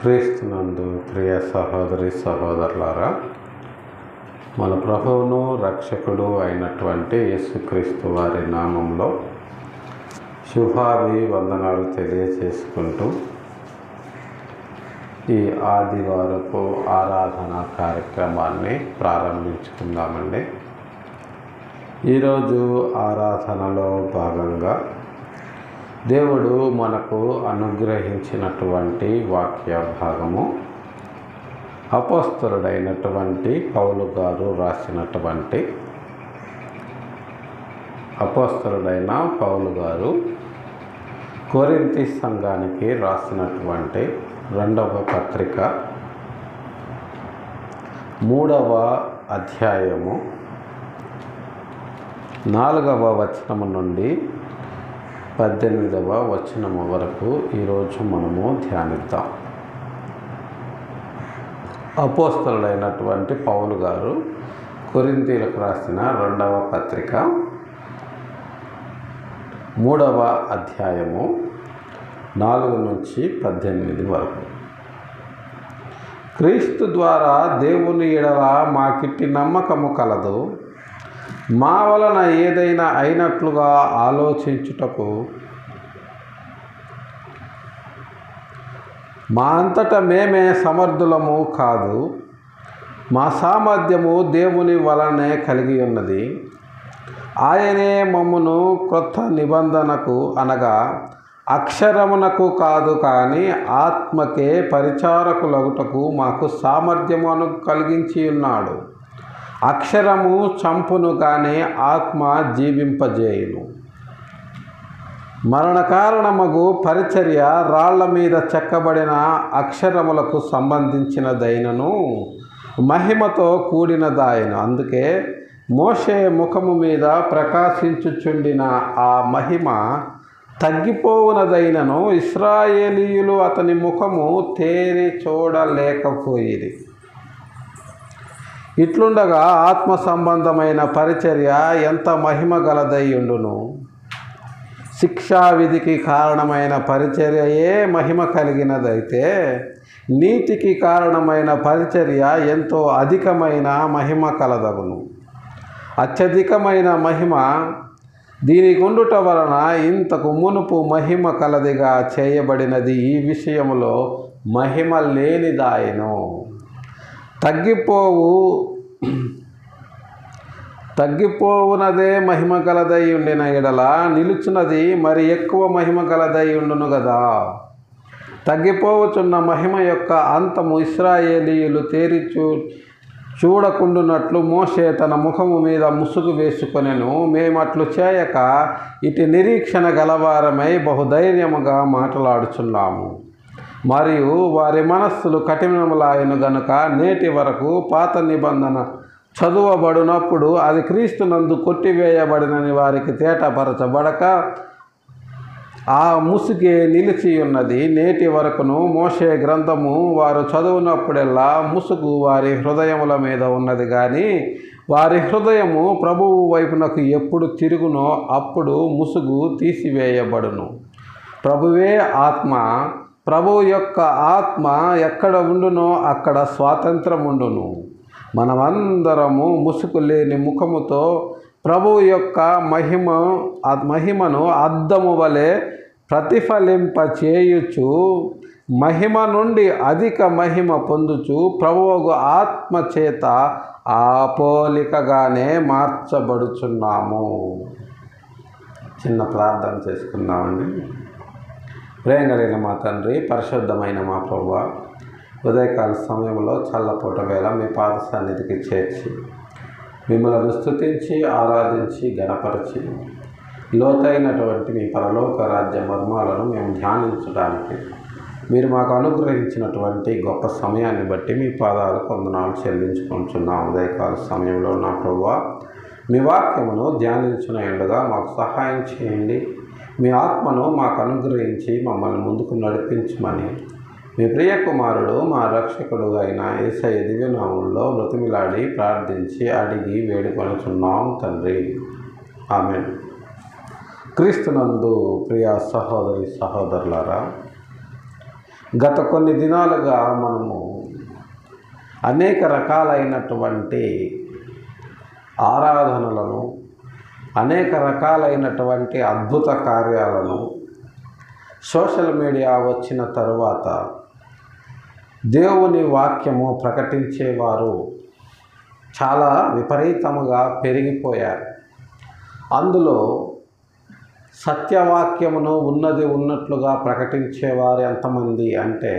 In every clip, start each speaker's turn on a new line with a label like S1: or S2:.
S1: క్రీస్తునందు ప్రియ సహోదరి సహోదరులారా, మన ప్రభువును రక్షకుడు అయినటువంటి యేసుక్రీస్తు వారి నామంలో శుభాభివందనాలు తెలియజేసుకుంటూ ఈ ఆదివారపు ఆరాధన కార్యక్రమాన్ని ప్రారంభించుకుందామండి. ఈరోజు ఆరాధనలో భాగంగా దేవుడు మనకు అనుగ్రహించినటువంటి వాక్య భాగము అపోస్తలుడైనటువంటి పౌలు గారు రాసినటువంటి కొరింథీ సంఘానికి రాసినటువంటి 2వ పత్రిక 3వ అధ్యాయము 4వ వచనము నుండి 18వ వచనము వరకు ఈరోజు మనము ధ్యానిద్దాం. అపోస్తలుడైనటువంటి పౌలు గారు కొరింథీలకు రాసిన 2వ పత్రిక 3వ అధ్యాయము 4 నుంచి 18 వరకు. క్రీస్తు ద్వారా దేవుని ఎడల మాకిట్టి నమ్మకము కలదు. మా వలన ఏదైనా అయినట్లుగా ఆలోచించుటకు మా అంతటా మేమే సమర్థులము కాదు. మా సామర్థ్యము దేవుని వలనే కలిగి ఉన్నది. ఆయనే మమ్మును క్రొత్త నిబంధనకు అనగా అక్షరమునకు కాదు కానీ ఆత్మకే పరిచారకులగుటకు మాకు సామర్థ్యమును కలిగించి ఉన్నాడు. అక్షరము చంపును కానీ ఆత్మ జీవింపజేయును. మరణ కారణమగు పరిచర్య రాళ్ల మీద చెక్కబడిన అక్షరములకు సంబంధించినదైనను మహిమతో కూడినదాయను. అందుకే మోషే ముఖము మీద ప్రకాశించుచుండిన ఆ మహిమ తగ్గిపోవునదైనను ఇశ్రాయేలీయులు అతని ముఖము తేరి చూడలేకపోయిరి. ఇట్లుండగా ఆత్మ సంబంధమైన పరిచర్య ఎంత మహిమ గలదై ఉండును. శిక్షావిధికి కారణమైన పరిచర్యయే మహిమ కలిగినదైతే నీతికి కారణమైన పరిచర్య ఎంతో అధికమైన మహిమ కలదగును. అత్యధికమైన మహిమ దీనికి ఉండుట వలన ఇంతకు మునుపు మహిమ కలదిగా చేయబడినది ఈ విషయంలో మహిమ లేనిదాయను. తగ్గిపోవునదే మహిమ గలదై ఉండిన ఎడల నిలుచున్నది మరి ఎక్కువ మహిమ గలదై ఉండును గదా. తగ్గిపోవచున్న మహిమ యొక్క అంతము ఇశ్రాయేలీయులు తేరి చూడకుండునట్లు మోషే తన ముఖము మీద ముసుగు వేసుకొనెను. మేమట్లు చేయక ఇటు నిరీక్షణ గలవారమై బహుధైర్యముగా మాట్లాడుచున్నాము. మరియు వారి మనస్సులు కఠినములాయను గనుక నేటి వరకు పాత నిబంధన చదువబడినప్పుడు అది క్రీస్తునందు కొట్టివేయబడినని వారికి తేటపరచబడక ఆ ముసుగే నిలిచి ఉన్నది. నేటి వరకును మోషే గ్రంథము వారు చదువునప్పుడెల్లా ముసుగు వారి హృదయముల మీద ఉన్నది కానీ వారి హృదయము ప్రభువు వైపునకు ఎప్పుడు తిరుగునో అప్పుడు ముసుగు తీసివేయబడును. ప్రభువే ఆత్మ. ప్రభువు యొక్క ఆత్మ ఎక్కడ ఉండునో అక్కడ స్వాతంత్రం ఉండును. మనమందరము ముసుగు లేని ముఖముతో ప్రభువు యొక్క మహిమను అద్దము వలె ప్రతిఫలింప చేయుచు మహిమ నుండి అధిక మహిమ పొందుచు ప్రభువు ఆత్మ చేత ఆ పోలికగానే మార్చబడుచున్నాము. చిన్న ప్రార్థన చేసుకుందామండి. ప్రేమ కలిగిన మా తండ్రి, పరిశుద్ధమైన మా ప్రభువా, ఉదయకాల సమయంలో చల్లపూట వేళ మీ పాద సన్నిధికి చేర్చి మిమ్మల్ని స్తుతించి ఆరాధించి గణపరిచి లోతైనటువంటి మీ పరలోక రాజ్య మర్మాలను మేము ధ్యానించడానికి మీరు మాకు అనుగ్రహించినటువంటి గొప్ప సమయాన్ని బట్టి మీ పాదాలకు వందనాలు చెల్లించుకుంటున్నాం. ఉదయకాల సమయంలో నా ప్రభువా, మీ వాక్యమును ధ్యానించిన ఎండగా మాకు సహాయం చేయండి. మీ ఆత్మను మాకు అనుగ్రహించి మమ్మల్ని ముందుకు నడిపించమని మీ ప్రియ కుమారుడు మా రక్షకుడు అయిన యేసయ్య దివ్యనామంలో బ్రతిమిలాడి ప్రార్థించి అడిగి వేడుకొనుచున్నాం తండ్రి. ఆమేన్. క్రీస్తునందు ప్రియ సహోదరి సహోదరులారా, గత కొన్ని దినాలుగా మనము అనేక రకాలైనటువంటి ఆరాధనలను, అనేక రకాలైనటువంటి అద్భుత కార్యాలను సోషల్ మీడియా వచ్చిన తరువాత దేవుని వాక్యము ప్రకటించేవారు చాలా విపరీతముగా పెరిగిపోయారు. అందులో సత్యవాక్యమును ఉన్నది ఉన్నట్లుగా ప్రకటించేవారు ఎంతమంది అంటే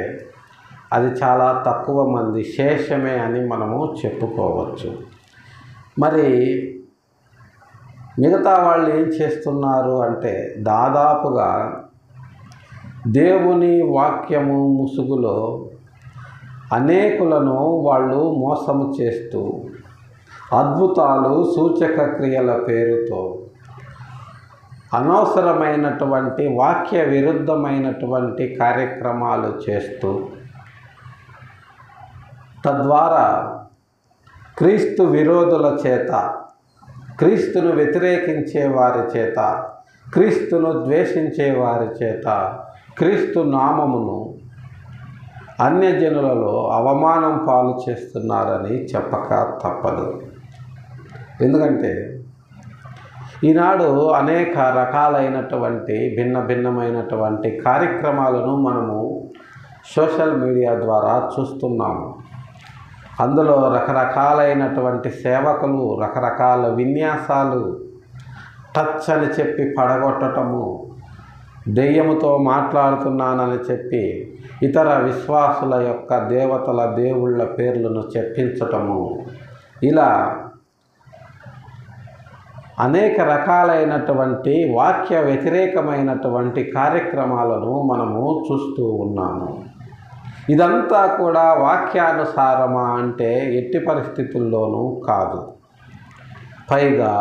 S1: అది చాలా తక్కువ మంది, శేషమే అని మనము చెప్పుకోవచ్చు. మరి మిగతా వాళ్ళు ఏం చేస్తున్నారు అంటే దాదాపుగా దేవుని వాక్యము ముసుగులో అనేకులను వాళ్ళు మోసము చేస్తూ అద్భుతాలు, సూచక క్రియల పేరుతో అనవసరమైనటువంటి వాక్య విరుద్ధమైనటువంటి కార్యక్రమాలు చేస్తూ తద్వారా క్రీస్తు విరోధుల చేత, క్రీస్తును వ్యతిరేకించే వారి చేత, క్రీస్తును ద్వేషించే వారి చేత క్రీస్తు నామమును అన్యజనులలో అవమానం పాలు చేస్తున్నారని చెప్పక తప్పదు. ఎందుకంటే ఈనాడు అనేక రకాలైనటువంటి భిన్నమైనటువంటి కార్యక్రమాలను మనము సోషల్ మీడియా ద్వారా చూస్తున్నాము. అందులో రకరకాలైనటువంటి సేవకులు, రకరకాల విన్యాసాలు, టచ్ అని చెప్పి పడగొట్టటము, దెయ్యముతో మాట్లాడుతున్నానని చెప్పి ఇతర విశ్వాసుల యొక్క దేవతల, దేవుళ్ళ పేర్లను చెప్పించటము, ఇలా అనేక రకాలైనటువంటి వాక్య వ్యతిరేకమైనటువంటి కార్యక్రమాలను మనము చూస్తూ ఉన్నాము. ఇదంతా కూడా వాక్యానుసారమా అంటే ఎట్టి పరిస్థితుల్లోనూ కాదు. పైగా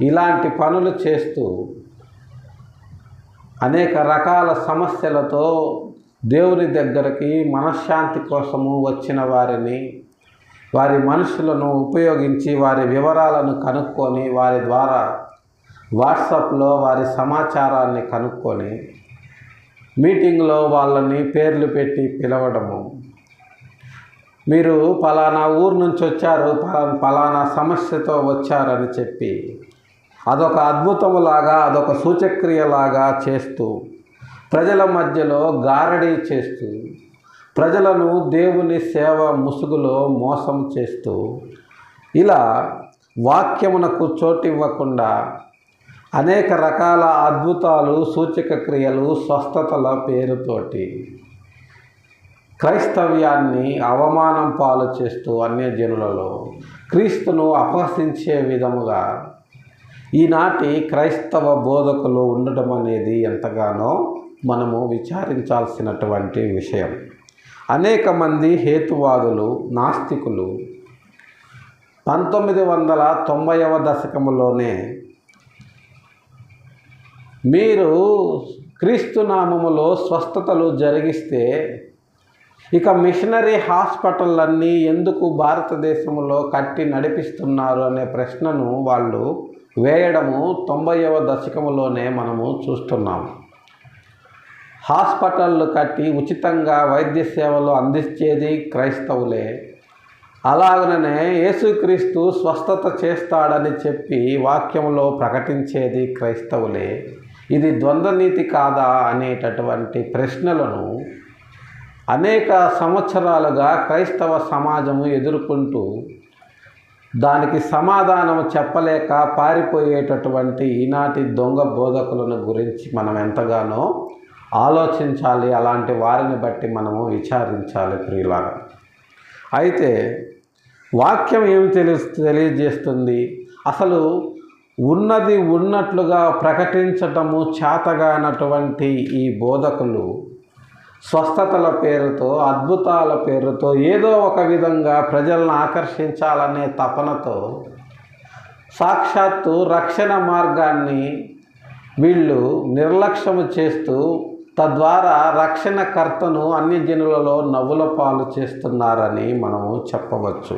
S1: ఇలాంటి పనులు చేస్తూ అనేక రకాల సమస్యలతో దేవుని దగ్గరికి మనశ్శాంతి కోసము వచ్చిన వారిని, వారి మనుషులను ఉపయోగించి వారి వివరాలను కనుక్కొని వారి ద్వారా వాట్సాప్లో వారి సమాచారాన్ని కనుక్కొని మీటింగ్లో వాళ్ళని పేర్లు పెట్టి పిలవడము, మీరు పలానా ఊరు నుంచి వచ్చారు, పలానా సమస్యతో వచ్చారని చెప్పి అదొక అద్భుతములాగా, అదొక సూచక్రియలాగా చేస్తూ ప్రజల మధ్యలో గారడీ చేస్తూ ప్రజలను దేవుని సేవ ముసుగులో మోసం చేస్తూ ఇలా వాక్యమునకు చోటివ్వకుండా అనేక రకాల అద్భుతాలు, సూచక క్రియలు, స్వస్థతల పేరుతోటి క్రైస్తవ్యాన్ని అవమానం పాలు చేస్తూ అన్యజనులలో క్రీస్తును అపహసించే విధముగా ఈనాటి క్రైస్తవ బోధకులు ఉండటం అనేది ఎంతగానో మనము విచారించాల్సినటువంటి విషయం. అనేక మంది హేతువాదులు, నాస్తికులు 1990వ దశకములోనే మీరు క్రీస్తు నామములో స్వస్థతలు జరిగిస్తే ఇక మిషనరీ హాస్పిటళ్ళన్నీ ఎందుకు భారతదేశంలో కట్టి నడిపిస్తున్నారు అనే ప్రశ్నను వాళ్ళు వేయడము 90వ దశకములోనే మనము చూస్తున్నాము. హాస్పిటళ్ళు కట్టి ఉచితంగా వైద్య సేవలు అందించేది క్రైస్తవులే. అలాగనే యేసుక్రీస్తు స్వస్థత చేస్తాడని చెప్పి వాక్యంలో ప్రకటించేది క్రైస్తవులే. ఇది ద్వంద్వనీతి కాదా అనేటటువంటి ప్రశ్నలను అనేక సంవత్సరాలుగా క్రైస్తవ సమాజము ఎదుర్కొంటూ దానికి సమాధానం చెప్పలేక పారిపోయేటటువంటి ఈనాటి దొంగ బోధకులను గురించి మనం ఎంతగానో ఆలోచించాలి. అలాంటి వారిని బట్టి మనము విచారించాలి ప్రియులారా. అయితే వాక్యం ఏమి తెలియజేస్తుంది? అసలు ఉన్నది ఉన్నట్లుగా ప్రకటించటము చేతగానటువంటి ఈ బోధకులు స్వస్థతల పేరుతో, అద్భుతాల పేరుతో ఏదో ఒక విధంగా ప్రజలను ఆకర్షించాలనే తపనతో సాక్షాత్తు రక్షణ మార్గాన్ని వీళ్ళు నిర్లక్ష్యము చేస్తూ తద్వారా రక్షణకర్తను అన్యజనులలో నవ్వుల పాలు చేస్తున్నారని మనము చెప్పవచ్చు.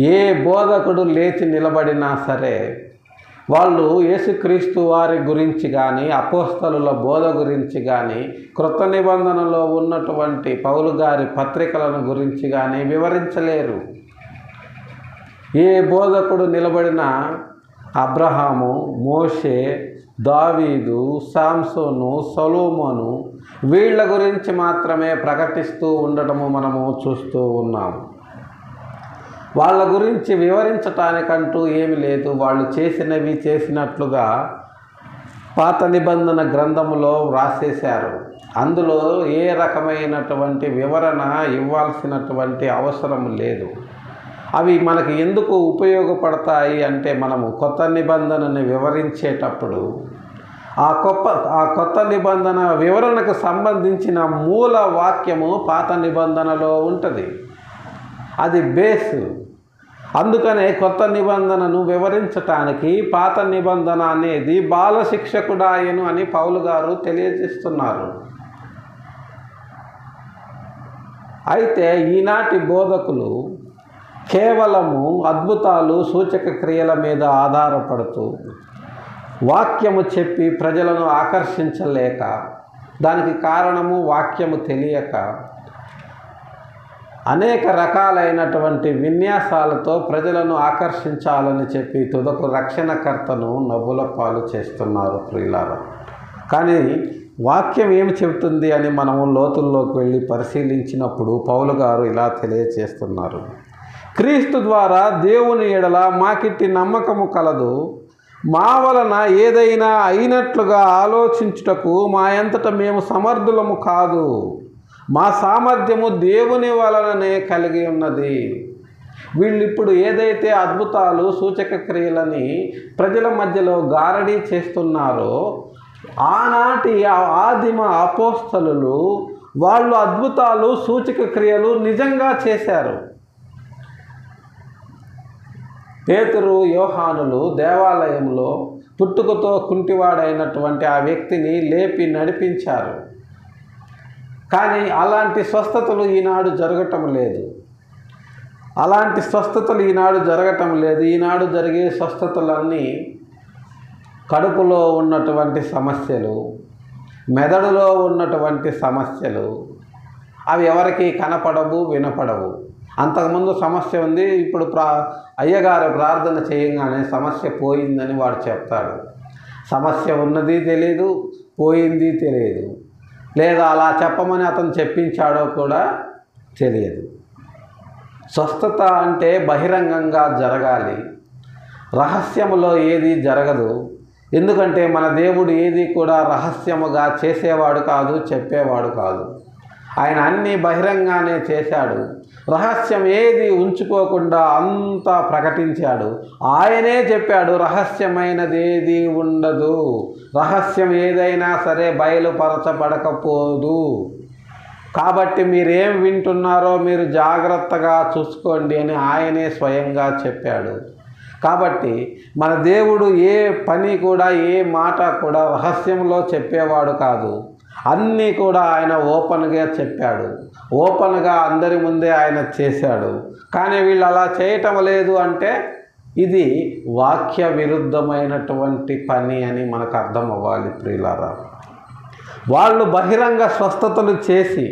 S1: ఏ బోధకుడు లేచి నిలబడినా సరే వాళ్ళు యేసుక్రీస్తు వారి గురించి కానీ అపోస్తలుల బోధ గురించి కానీ క్రొత్త నిబంధనలో ఉన్నటువంటి పౌలు గారి పత్రికలను గురించి కానీ వివరించలేరు. ఏ బోధకుడు నిలబడిన అబ్రహాము, మోషే, దావీదు, సాంసోను, సొలొమోను వీళ్ళ గురించి మాత్రమే ప్రకటిస్తూ ఉండటము మనము చూస్తూ ఉన్నాము. వాళ్ళ గురించి వివరించటానికంటూ ఏమి లేదు. వాళ్ళు చేసినవి చేసినట్లుగా పాత నిబంధన గ్రంథములో వ్రాసేశారు. అందులో ఏ రకమైనటువంటి వివరణ ఇవ్వాల్సినటువంటి అవసరం లేదు. అవి మనకి ఎందుకు ఉపయోగపడతాయి అంటే, మనము కొత్త నిబంధనని వివరించేటప్పుడు ఆ కొత్త నిబంధన వివరణకు సంబంధించిన మూల వాక్యము పాత నిబంధనలో ఉంటుంది. అది బేసు. అందుకనే కొత్త నిబంధనను వివరించటానికి పాత నిబంధన అనేది బాలశిక్షకుడాయను అని పౌలు గారు తెలియజేస్తున్నారు. అయితే ఈనాటి బోధకులు కేవలము అద్భుతాలు, సూచక క్రియల మీద ఆధారపడుతూ వాక్యము చెప్పి ప్రజలను ఆకర్షించలేక, దానికి కారణము వాక్యము తెలియక అనేక రకాలైనటువంటి విన్యాసాలతో ప్రజలను ఆకర్షించాలని చెప్పి తుదకు రక్షణకర్తను నవ్వుల పాలు చేస్తున్నారు ప్రియులారా. కానీ వాక్యం ఏమి చెబుతుంది అని మనము లోతుల్లోకి వెళ్ళి పరిశీలించినప్పుడు పౌలు గారు ఇలా తెలియజేస్తున్నారు. క్రీస్తు ద్వారా దేవుని ఎడల మాకిట్టి నమ్మకము కలదు. మా వలన ఏదైనా అయినట్లుగా ఆలోచించుటకు మా అంతట మేము సమర్థులము కాదు. మా సామర్థ్యము దేవుని వలననే కలిగి ఉన్నది. వీళ్ళు ఇప్పుడు ఏదైతే అద్భుతాలు, సూచక క్రియలని ప్రజల మధ్యలో గారడీ చేస్తున్నారో, ఆనాటి ఆదిమ అపోస్తలులు వాళ్ళు అద్భుతాలు, సూచక క్రియలు నిజంగా చేశారు. పేతురు, యోహానులు దేవాలయంలో పుట్టుకతో కుంటివాడైనటువంటి ఆ వ్యక్తిని లేపి నడిపించారు. కానీ అలాంటి స్వస్థతలు ఈనాడు జరగటం లేదు. ఈనాడు జరిగే స్వస్థతలన్నీ కడుపులో ఉన్నటువంటి సమస్యలు, మెదడులో ఉన్నటువంటి సమస్యలు. అవి ఎవరికి కనపడవు, వినపడవు. అంతకుముందు సమస్య ఉంది, ఇప్పుడు అయ్యగారు ప్రార్థన చేయగానే సమస్య పోయిందని వాడు చెప్తాడు. సమస్య ఉన్నది తెలియదు, పోయింది తెలియదు, లేదా అలా చెప్పమని అతను చెప్పించాడో కూడా తెలియదు. స్వస్థత అంటే బహిరంగంగా జరగాలి, రహస్యములో ఏది జరగదు. ఎందుకంటే మన దేవుడు ఏది కూడా రహస్యముగా చేసేవాడు కాదు, చెప్పేవాడు కాదు. ఆయన అన్నీ బహిరంగానే చేశాడు. రహస్యం ఏది ఉంచుకోకుండా అంతా ప్రకటించాడు. ఆయనే చెప్పాడు, రహస్యమైనది ఏది ఉండదు, రహస్యం ఏదైనా సరే బయలుపరచబడకపోదు. కాబట్టి మీరేం వింటున్నారో మీరు జాగ్రత్తగా చూసుకోండి అని ఆయనే స్వయంగా చెప్పాడు. కాబట్టి మన దేవుడు ఏ పని కూడా, ఏ మాట కూడా రహస్యంలో చెప్పేవాడు కాదు. అన్నీ కూడా ఆయన ఓపెన్గా చెప్పాడు, ఓపెన్గా అందరి ముందే ఆయన చేశాడు. కానీ వీళ్ళు అలా చేయటం లేదు అంటే ఇది వాక్య విరుద్ధమైనటువంటి పని అని మనకు అర్థం అవ్వాలి ప్రియులారా. వాళ్ళు బహిరంగ స్వస్థతలు చేసి,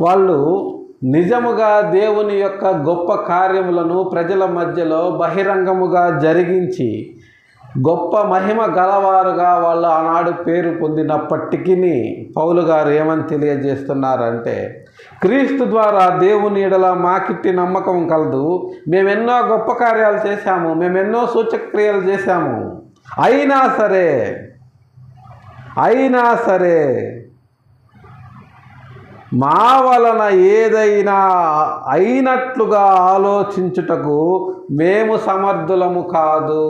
S1: వాళ్ళు నిజముగా దేవుని యొక్క గొప్ప కార్యములను ప్రజల మధ్యలో బహిరంగముగా జరిగించి గొప్ప మహిమ గలవారుగా వాళ్ళు ఆనాడు పేరు పొందినప్పటికీ పౌలు గారు ఏమని తెలియజేస్తున్నారంటే, క్రీస్తు ద్వారా దేవుని ఎడల మాకిట్టి నమ్మకం కలదు. మేమెన్నో గొప్ప కార్యాలు చేశాము, మేమెన్నో సూచక క్రియలు చేశాము, అయినా సరే మా వలన ఏదైనా అయినట్లుగా ఆలోచించుటకు మేము సమర్థులము కాదు.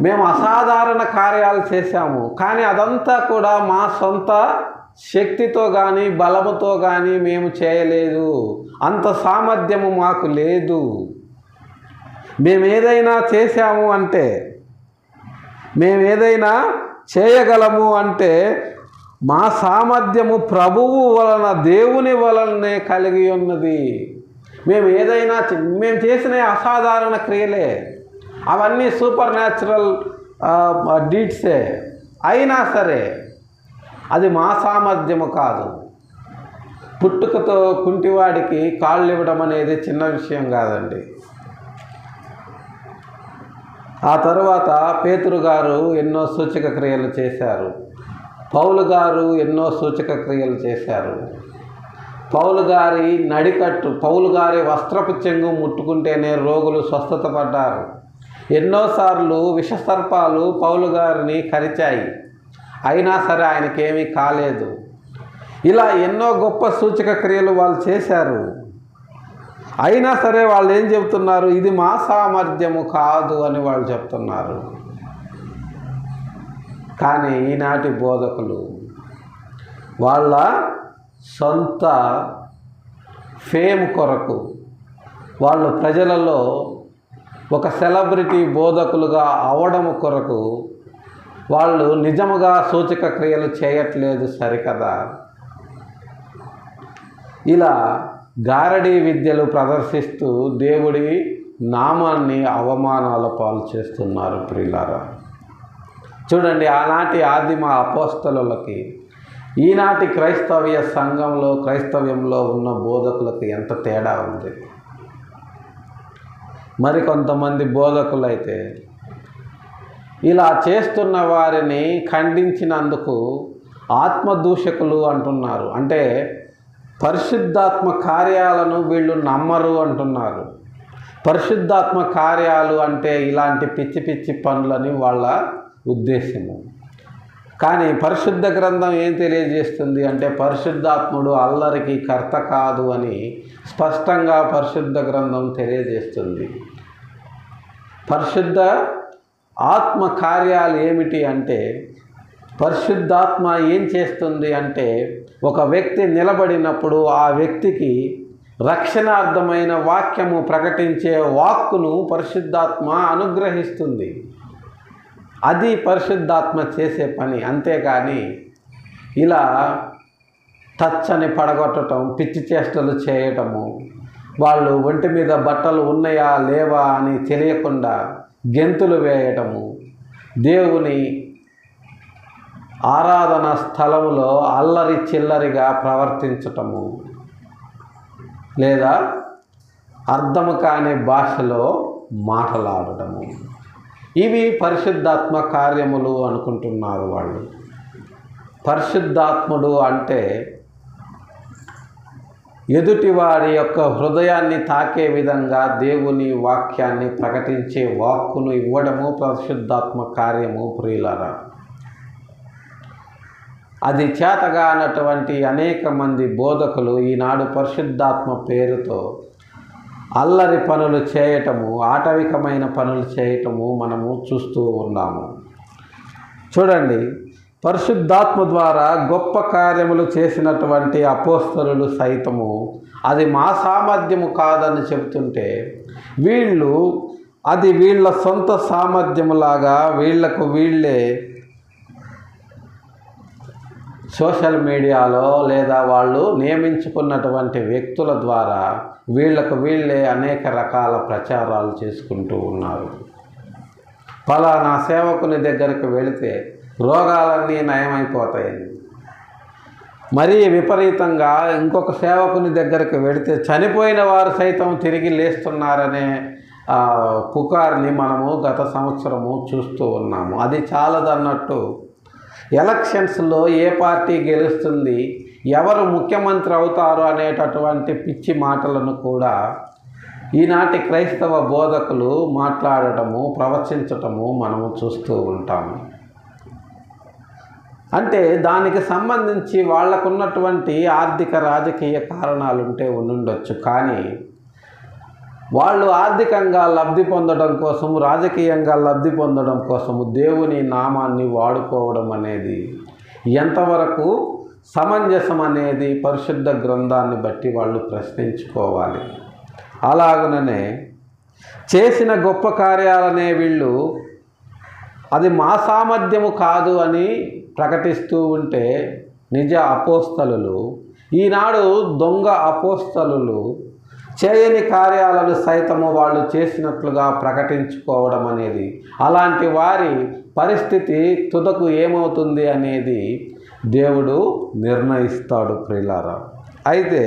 S1: మేము అసాధారణ కార్యాలు చేశాము, కానీ అదంతా కూడా మా సొంత శక్తితో కానీ బలముతో కానీ మేము చేయలేదు. అంత సామర్థ్యము మాకు లేదు. మేమేదైనా చేశాము అంటే, మేమేదైనా చేయగలము అంటే మా సామర్థ్యము ప్రభువు వలన, దేవుని వలనే కలిగి ఉన్నది. మేము చేసిన అసాధారణ క్రియలే, అవన్నీ సూపర్ న్యాచురల్ డీడ్సే. అయినా సరే అది మా సామర్థ్యము కాదు. పుట్టుకతో కుంటివాడికి కాళ్ళు ఇవ్వడం అనేది చిన్న విషయం కాదండి. ఆ తరువాత పేతురు గారు ఎన్నో సూచక క్రియలు చేశారు. పౌలు గారు ఎన్నో సూచక క్రియలు చేశారు. పౌలు గారి వస్త్రపు చెంగు ముట్టుకుంటేనే రోగులు స్వస్థత పడ్డారు. ఎన్నోసార్లు విషసర్పాలు పౌలు గారిని కరిచాయి, అయినా సరే ఆయనకేమీ కాలేదు. ఇలా ఎన్నో గొప్ప సూచక క్రియలు వాళ్ళు చేశారు. అయినా సరే వాళ్ళు ఏం చెబుతున్నారు? ఇది మా సామర్థ్యము కాదు అని వాళ్ళు చెప్తున్నారు. కానీ ఈనాటి బోధకులు వాళ్ళ సొంత ఫేమ్ కొరకు, వాళ్ళు ప్రజలలో ఒక సెలబ్రిటీ బోధకులుగా అవడం కొరకు వాళ్ళు నిజముగా సూచక క్రియలు చేయట్లేదు సరికదా. ఇలా గారడీ విద్యలు ప్రదర్శిస్తూ దేవుడి నామాన్ని అవమానాల పాలు చేస్తున్నారు. ప్రియులారా, చూడండి, ఆనాటి ఆదిమ అపోస్తలులకి ఈనాటి క్రైస్తవ్యంలో ఉన్న బోధకులకు ఎంత తేడా ఉంది. మరికొంతమంది బోధకులైతే ఇలా చేస్తున్న వారిని ఖండించినందుకు ఆత్మదూషకులు అంటున్నారు. అంటే పరిశుద్ధాత్మ కార్యాలను వీళ్ళు నమ్మరు అంటున్నారు. పరిశుద్ధాత్మ కార్యాలు అంటే ఇలాంటి పిచ్చి పిచ్చి పనులని వాళ్ళ ఉద్దేశము. కానీ పరిశుద్ధ గ్రంథం ఏం తెలియజేస్తుంది అంటే పరిశుద్ధాత్ముడు అల్లరికి కర్త కాదు అని స్పష్టంగా పరిశుద్ధ గ్రంథం తెలియజేస్తుంది. పరిశుద్ధ ఆత్మ కార్యాలు ఏమిటి అంటే, పరిశుద్ధాత్మ ఏం చేస్తుంది అంటే, ఒక వ్యక్తి నిలబడినప్పుడు ఆ వ్యక్తికి రక్షణార్థమైన వాక్యము ప్రకటించే వాక్కును పరిశుద్ధాత్మ అనుగ్రహిస్తుంది. అది పరిశుద్ధాత్మ చేసే పని. అంతేకాని ఇలా టచ్చని పడగొట్టడం, పిచ్చి చేష్టలు చేయటము, వాళ్ళు ఒంటి మీద బట్టలు ఉన్నాయా లేవా అని తెలియకుండా గెంతులు వేయటము, దేవుని ఆరాధన స్థలములో అల్లరి చిల్లరిగా ప్రవర్తించటము, లేదా అర్థము కాని భాషలో మాటలాడటము, ఇవి పరిశుద్ధాత్మ కార్యములు అనుకుంటున్నారు వాళ్ళు. పరిశుద్ధాత్ముడు అంటే ఎదుటివారి యొక్క హృదయాన్ని తాకే విధంగా దేవుని వాక్యాన్ని ప్రకటించే వాక్కును ఇవ్వడము పరిశుద్ధాత్మ కార్యము. ప్రియులారా, అది చేతగానటువంటి అనేక మంది బోధకులు ఈనాడు పరిశుద్ధాత్మ పేరుతో అల్లరి పనులు చేయటము, ఆటవికమైన పనులు చేయటము మనము చూస్తూ ఉన్నాము. చూడండి, పరిశుద్ధాత్మ ద్వారా గొప్ప కార్యములు చేసినటువంటి అపోస్తలులు సైతము అది మా సామర్థ్యము కాదని చెబుతుంటే, వీళ్ళు అది వీళ్ళ సొంత సామర్థ్యములాగా వీళ్లకు వీళ్ళే సోషల్ మీడియాలో లేదా వాళ్ళు నియమించుకున్నటువంటి వ్యక్తుల ద్వారా వీళ్లకు వీళ్ళే అనేక రకాల ప్రచారాలు చేసుకుంటూ ఉన్నారు. ఫలానా సేవకుని దగ్గరికి వెళితే రోగాలన్నీ నయమైపోతాయని, మరీ విపరీతంగా ఇంకొక సేవకుని దగ్గరికి వెళితే చనిపోయిన వారు సైతం తిరిగి లేస్తున్నారనే పుకార్ని మనము గత సంవత్సరము చూస్తూ ఉన్నాము. అది చాలదన్నట్టు ఎలక్షన్స్లో ఏ పార్టీ గెలుస్తుంది, ఎవరు ముఖ్యమంత్రి అవుతారు అనేటటువంటి పిచ్చి మాటలను కూడా ఈనాటి క్రైస్తవ బోధకులు మాట్లాడటము, ప్రవచించటము మనము చూస్తూ ఉంటాము. అంటే దానికి సంబంధించి వాళ్ళకున్నటువంటి ఆర్థిక రాజకీయ కారణాలు ఉండుండొచ్చు. కానీ వాళ్ళు ఆర్థికంగా లబ్ధి పొందడం కోసం, రాజకీయంగా లబ్ధి పొందడం కోసము దేవుని నామాన్ని వాడుకోవడం అనేది ఎంతవరకు సమంజసం అనేది పరిశుద్ధ గ్రంథాన్ని బట్టి వాళ్ళు ప్రశ్నించుకోవాలి. అలాగనే చేసిన గొప్ప కార్యాలనే వీళ్ళు అది మా సామర్థ్యము కాదు అని ప్రకటిస్తూ ఉంటే, నిజ అపోస్తలులు ఈనాడు దొంగ అపోస్తలులు చేయని కార్యాలను సైతము వాళ్ళు చేసినట్లుగా ప్రకటించుకోవడం అనేది, అలాంటి వారి పరిస్థితి తుదకు ఏమవుతుంది అనేది దేవుడు నిర్ణయిస్తాడు ప్రియులారా. అయితే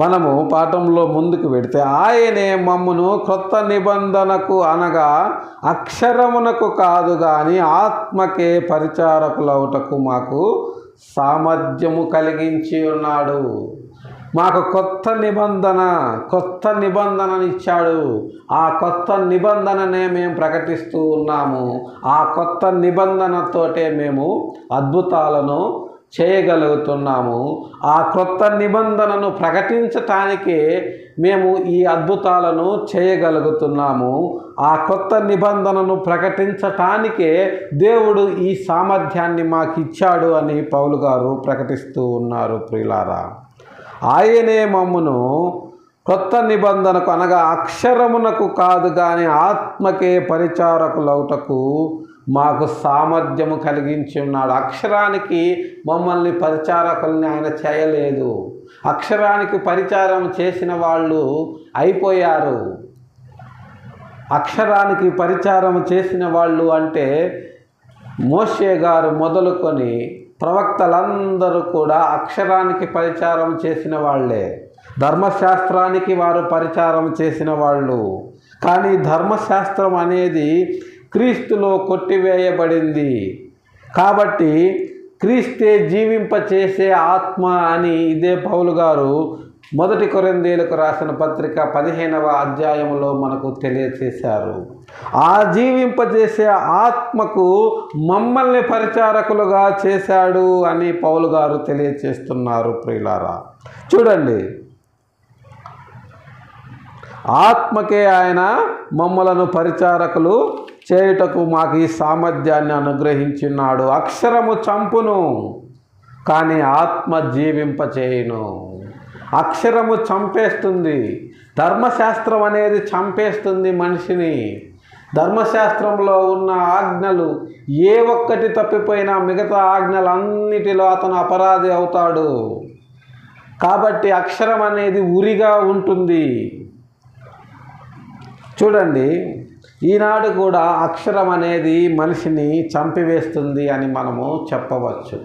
S1: మనము పాఠంలో ముందుకు వెడితే, ఆయనే మమ్మును క్రొత్త నిబంధనకు అనగా అక్షరమునకు కాదు కానీ ఆత్మకే పరిచారకులవుటకు మాకు సామర్థ్యము కలిగించి ఉన్నాడు. మాకు కొత్త నిబంధనని ఇచ్చాడు. ఆ కొత్త నిబంధననే మేము ప్రకటిస్తూ ఉన్నాము. ఆ కొత్త నిబంధనతోటే మేము అద్భుతాలను చేయగలుగుతున్నాము. ఆ క్రొత్త నిబంధనను ప్రకటించటానికే మేము ఈ అద్భుతాలను చేయగలుగుతున్నాము. ఆ కొత్త నిబంధనను ప్రకటించటానికే దేవుడు ఈ సామర్థ్యాన్ని మాకు ఇచ్చాడు అని పౌలు గారు ప్రకటిస్తూ ఉన్నారు ప్రియులారా. ఆయనే మమ్మును కొత్త నిబంధనకు అనగా అక్షరమునకు కాదు కానీ ఆత్మకే పరిచారకులవుటకు మాకు సామర్థ్యము కలిగించి ఉన్నాడు. అక్షరానికి మమ్మల్ని పరిచారకుల్ని ఆయన చేయలేదు. అక్షరానికి పరిచారం చేసిన వాళ్ళు అయిపోయారు. అక్షరానికి పరిచారం చేసిన వాళ్ళు అంటే మోషే గారు మొదలుకొని ప్రవక్తలందరూ కూడా అక్షరానికి పరిచారం చేసిన వాళ్ళే. ధర్మశాస్త్రానికి వారు పరిచారం చేసిన వాళ్ళు. కానీ ధర్మశాస్త్రం అనేది క్రీస్తులో కొట్టివేయబడింది. కాబట్టి క్రీస్తే జీవింపచేసే ఆత్మ అని ఇదే పౌలు గారు 1 కొరింథీయులకు రాసిన పత్రిక 15వ అధ్యాయంలో మనకు తెలియచేశారు. ఆ జీవింపజేసే ఆత్మకు మమ్మల్ని పరిచారకులుగా చేశాడు అని పౌలు గారు తెలియచేస్తున్నారు ప్రియులారా. చూడండి, ఆత్మకే ఆయన మమ్మలను పరిచారకులు చేయుటకు మాకు ఈ సామర్థ్యాన్ని అనుగ్రహించున్నాడు. అక్షరము చంపును కానీ ఆత్మ జీవింపచేయును. అక్షరము చంపేస్తుంది. ధర్మశాస్త్రం అనేది చంపేస్తుంది మనిషిని. ధర్మశాస్త్రంలో ఉన్న ఆజ్ఞలు ఏ ఒక్కటి తప్పిపోయినా మిగతా ఆజ్ఞలన్నిటిలో అతను అపరాధి అవుతాడు. కాబట్టి అక్షరం అనేది ఉరిగా ఉంటుంది. చూడండి, ఈనాడు కూడా అక్షరం అనేది మనిషిని చంపివేస్తుంది అని మనము చెప్పవచ్చు.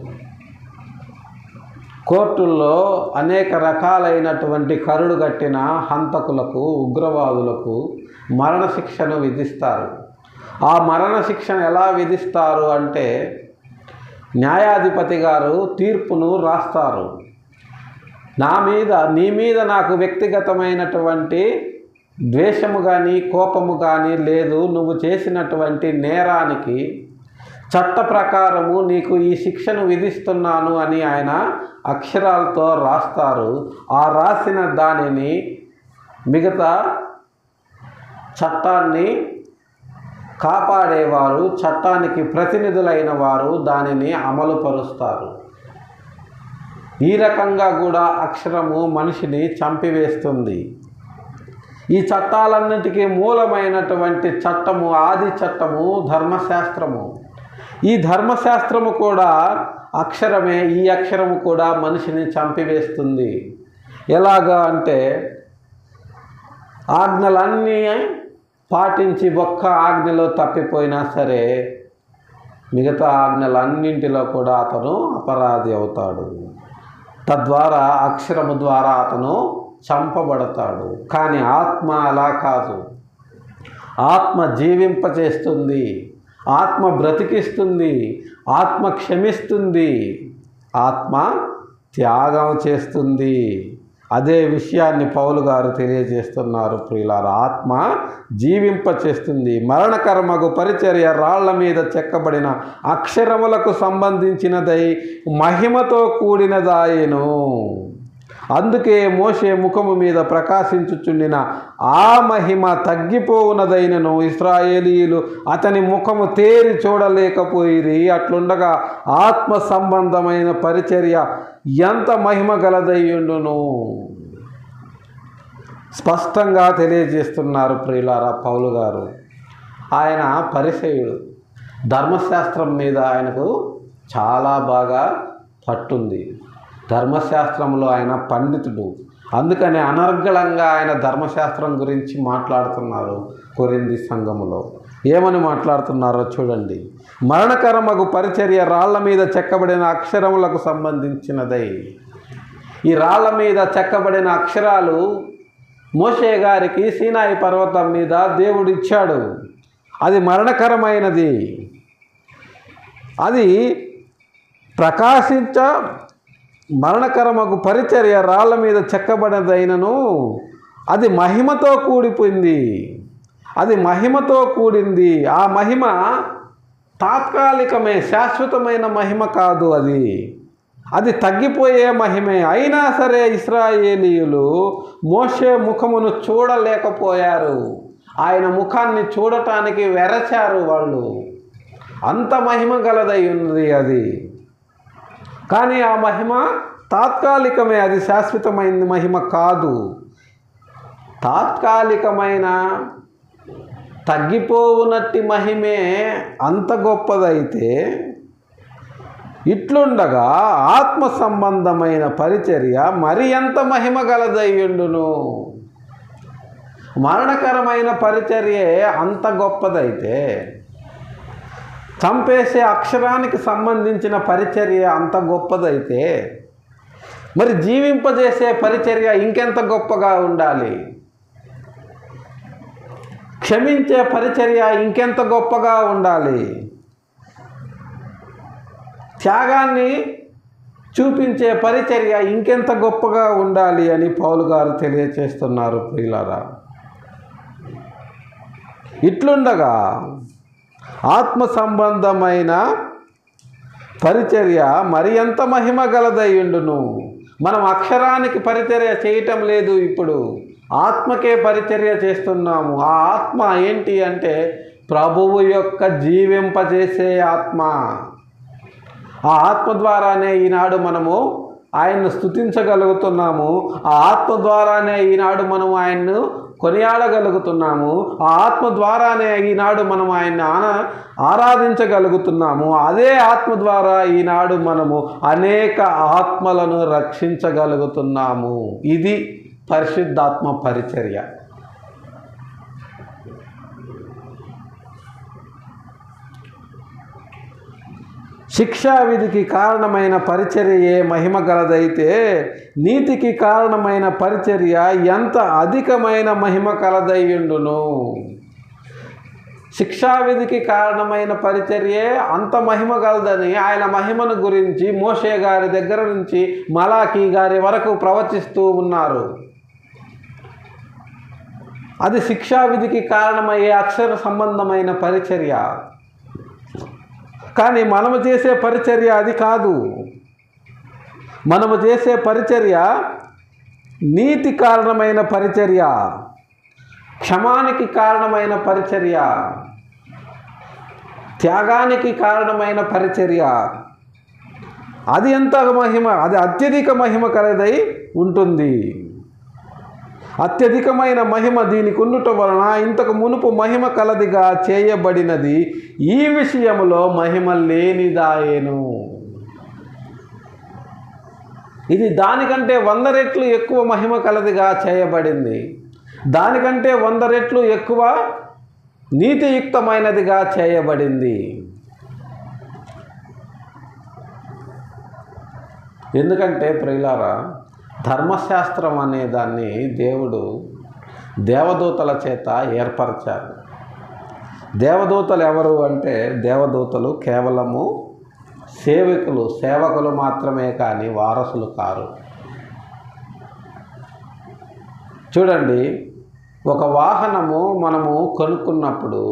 S1: కోర్టుల్లో అనేక రకాలైనటువంటి కరుడు కట్టిన హంతకులకు, ఉగ్రవాదులకు మరణశిక్షను విధిస్తారు. ఆ మరణశిక్షను ఎలా విధిస్తారు అంటే, న్యాయాధిపతి గారు తీర్పును రాస్తారు. నీ మీద నాకు వ్యక్తిగతమైనటువంటి ద్వేషము కానీ కోపము కానీ లేదు. నువ్వు చేసినటువంటి నేరానికి చట్ట ప్రకారము నీకు ఈ శిక్షను విధిస్తున్నాను అని ఆయన అక్షరాలతో రాస్తారు. ఆ రాసిన దానిని మిగతా చట్టాన్ని కాపాడేవారు, చట్టానికి ప్రతినిధులైన వారు దానిని అమలుపరుస్తారు. ఈ రకంగా కూడా అక్షరము మనిషిని చంపివేస్తుంది. ఈ చట్టాలన్నిటికీ మూలమైనటువంటి చట్టము, ఆది చట్టము ధర్మశాస్త్రము. ఈ ధర్మశాస్త్రము కూడా అక్షరమే. ఈ అక్షరము కూడా మనిషిని చంపివేస్తుంది. ఎలాగా అంటే, ఆజ్ఞలన్నీ పాటించి ఒక్క ఆజ్ఞలో తప్పిపోయినా సరే మిగతా ఆజ్ఞలన్నింటిలో కూడా అతను అపరాధి అవుతాడు. తద్వారా అక్షరము ద్వారా అతను చంపబడతాడు. కానీ ఆత్మ అలా కాదు. ఆత్మ జీవింపచేస్తుంది, ఆత్మ బ్రతికిస్తుంది, ఆత్మ క్షమిస్తుంది, ఆత్మ త్యాగం చేస్తుంది. అదే విషయాన్ని పౌలు గారు తెలియజేస్తున్నారు ప్రియులారా. ఆత్మ జీవింపచేస్తుంది. మరణకర్మకు పరిచర్య రాళ్ల మీద చెక్కబడిన అక్షరములకు సంబంధించినదై మహిమతో కూడినదాయెను. అందుకే మోషే ముఖము మీద ప్రకాశించుచుండిన ఆ మహిమ తగ్గిపోవునదైనను ఇశ్రాయేలీయులు అతని ముఖము తేరి చూడలేకపోయిరి. అట్లుండగా ఆత్మ సంబంధమైన పరిచర్య ఎంత మహిమ గలదయ్యుండును. స్పష్టంగా తెలియజేస్తున్నారు ప్రియులారా పౌలు గారు. ఆయన పరిసయ్యుడు. ధర్మశాస్త్రం మీద ఆయనకు చాలా బాగా పట్టుంది. ధర్మశాస్త్రంలో ఆయన పండితుడు. అందుకని అనర్గళంగా ఆయన ధర్మశాస్త్రం గురించి మాట్లాడుతున్నారు. కొరింథీ సంఘములో ఏమని మాట్లాడుతున్నారో చూడండి. మరణకరమగు పరిచర్య రాళ్ల మీద చెక్కబడిన అక్షరములకు సంబంధించినదై. ఈ రాళ్ల మీద చెక్కబడిన అక్షరాలు మోషే గారికి సీనాయి పర్వతం మీద దేవుడు ఇచ్చాడు. అది మరణకరమైనది. అది మరణకరమగు పరిచర్య రాళ్ల మీద చెక్కబడినదైనను అది మహిమతో కూడిపోయింది. అది మహిమతో కూడింది. ఆ మహిమ తాత్కాలికమే, శాశ్వతమైన మహిమ కాదు. అది తగ్గిపోయే మహిమే. అయినా సరే ఇశ్రాయేలీయులు మోషే ముఖమును చూడలేకపోయారు. ఆయన ముఖాన్ని చూడటానికి వెరచారు వాళ్ళు. అంత మహిమ గలదై ఉన్నది అది. కానీ ఆ మహిమ తాత్కాలికమే, అది శాశ్వతమైన మహిమ కాదు. తాత్కాలికమైన తగ్గిపోవునట్టి మహిమే అంత గొప్పదైతే, ఇట్లుండగా ఆత్మ సంబంధమైన పరిచర్య మరి ఎంత మహిమ గలదయ్యుండును. మరణకరమైన పరిచర్యే అంత గొప్పదైతే, చంపేసే అక్షరానికి సంబంధించిన పరిచర్య అంత గొప్పదైతే, మరి జీవింపజేసే పరిచర్య ఇంకెంత గొప్పగా ఉండాలి. క్షమించే పరిచర్య ఇంకెంత గొప్పగా ఉండాలి. త్యాగాన్ని చూపించే పరిచర్య ఇంకెంత గొప్పగా ఉండాలి అని పౌలు గారు తెలియచేస్తున్నారు. ప్రియులారా, ఇట్లుండగా ఆత్మ సంబంధమైన పరిచర్య మరి ఎంత మహిమ గలదయ్యుండును. మనం అక్షరానికి పరిచర్య చేయటం లేదు, ఇప్పుడు ఆత్మకే పరిచర్య చేస్తున్నాము. ఆ ఆత్మ ఏంటి అంటే ప్రభువు యొక్క జీవింపజేసే ఆత్మ. ఆ ఆత్మ ద్వారానే ఈనాడు మనము ఆయన్ను స్తుతించగలుగుతున్నాము. ఆ ఆత్మ ద్వారానే ఈనాడు మనం ఆయన్ను కొనియాడగలుగుతున్నాము. ఆ ఆత్మ ద్వారానే ఈనాడు మనం ఆయన్ని ఆరాధించగలుగుతున్నాము. అదే ఆత్మ ద్వారా ఈనాడు మనము అనేక ఆత్మలను రక్షించగలుగుతున్నాము. ఇది పరిశుద్ధాత్మ పరిచర్య. శిక్షావిధికి కారణమైన పరిచర్యే మహిమ కలదైతే, నీతికి కారణమైన పరిచర్య ఎంత అధికమైన మహిమ కలదయ్యుండును. శిక్షావిధికి కారణమైన పరిచర్యే అంత మహిమ కలదని ఆయన మహిమను గురించి మోషే గారి దగ్గర నుంచి మలాకీ గారి వరకు ప్రవచిస్తూ ఉన్నారు. అది శిక్షావిధికి కారణమయ్యే అక్షర సంబంధమైన పరిచర్య. కానీ మనము చేసే పరిచర్య అది కాదు. మనము చేసే పరిచర్య నీతి కారణమైన పరిచర్య, క్షమానికి కారణమైన పరిచర్య, త్యాగానికి కారణమైన పరిచర్య. అది ఎంత మహిమ, అది అత్యధిక మహిమ కలదై ఉంటుంది. అత్యధికమైన మహిమ దీనికి ఉండటం వలన ఇంతకు మునుపు మహిమ కలదిగా చేయబడినది ఈ విషయంలో మహిమ లేనిదాయేను. ఇది దానికంటే 100 రెట్లు ఎక్కువ మహిమ కలదిగా చేయబడింది. దానికంటే 100 రెట్లు ఎక్కువ నీతియుక్తమైనదిగా చేయబడింది. ఎందుకంటే ప్రియులారా, ధర్మశాస్త్రం అనే దాన్ని దేవుడు దేవదూతల చేత ఏర్పరిచారు. దేవదూతలు ఎవరు అంటే, దేవదూతలు కేవలము సేవకులు మాత్రమే, కానీ వారసులు కారు. చూడండి, ఒక వాహనము మనము కొనుక్కున్నప్పుడు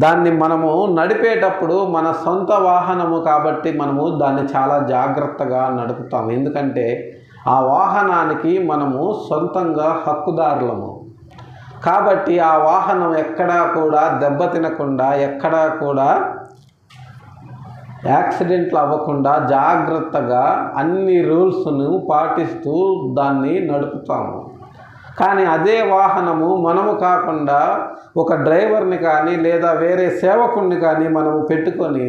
S1: దాన్ని మనము నడిపేటప్పుడు మన సొంత వాహనము కాబట్టి మనము దాన్ని చాలా జాగ్రత్తగా నడుపుతాం. ఎందుకంటే ఆ వాహనానికి మనము సొంతంగా హక్కుదారులము. కాబట్టి ఆ వాహనం ఎక్కడా కూడా దెబ్బతినకుండా, ఎక్కడా కూడా యాక్సిడెంట్లు అవ్వకుండా జాగ్రత్తగా అన్ని రూల్స్ను పాటిస్తూ దాన్ని నడుపుతాము. కానీ అదే వాహనము మనము కాకుండా ఒక డ్రైవర్ని కానీ లేదా వేరే సేవకుడిని కానీ మనము పెట్టుకొని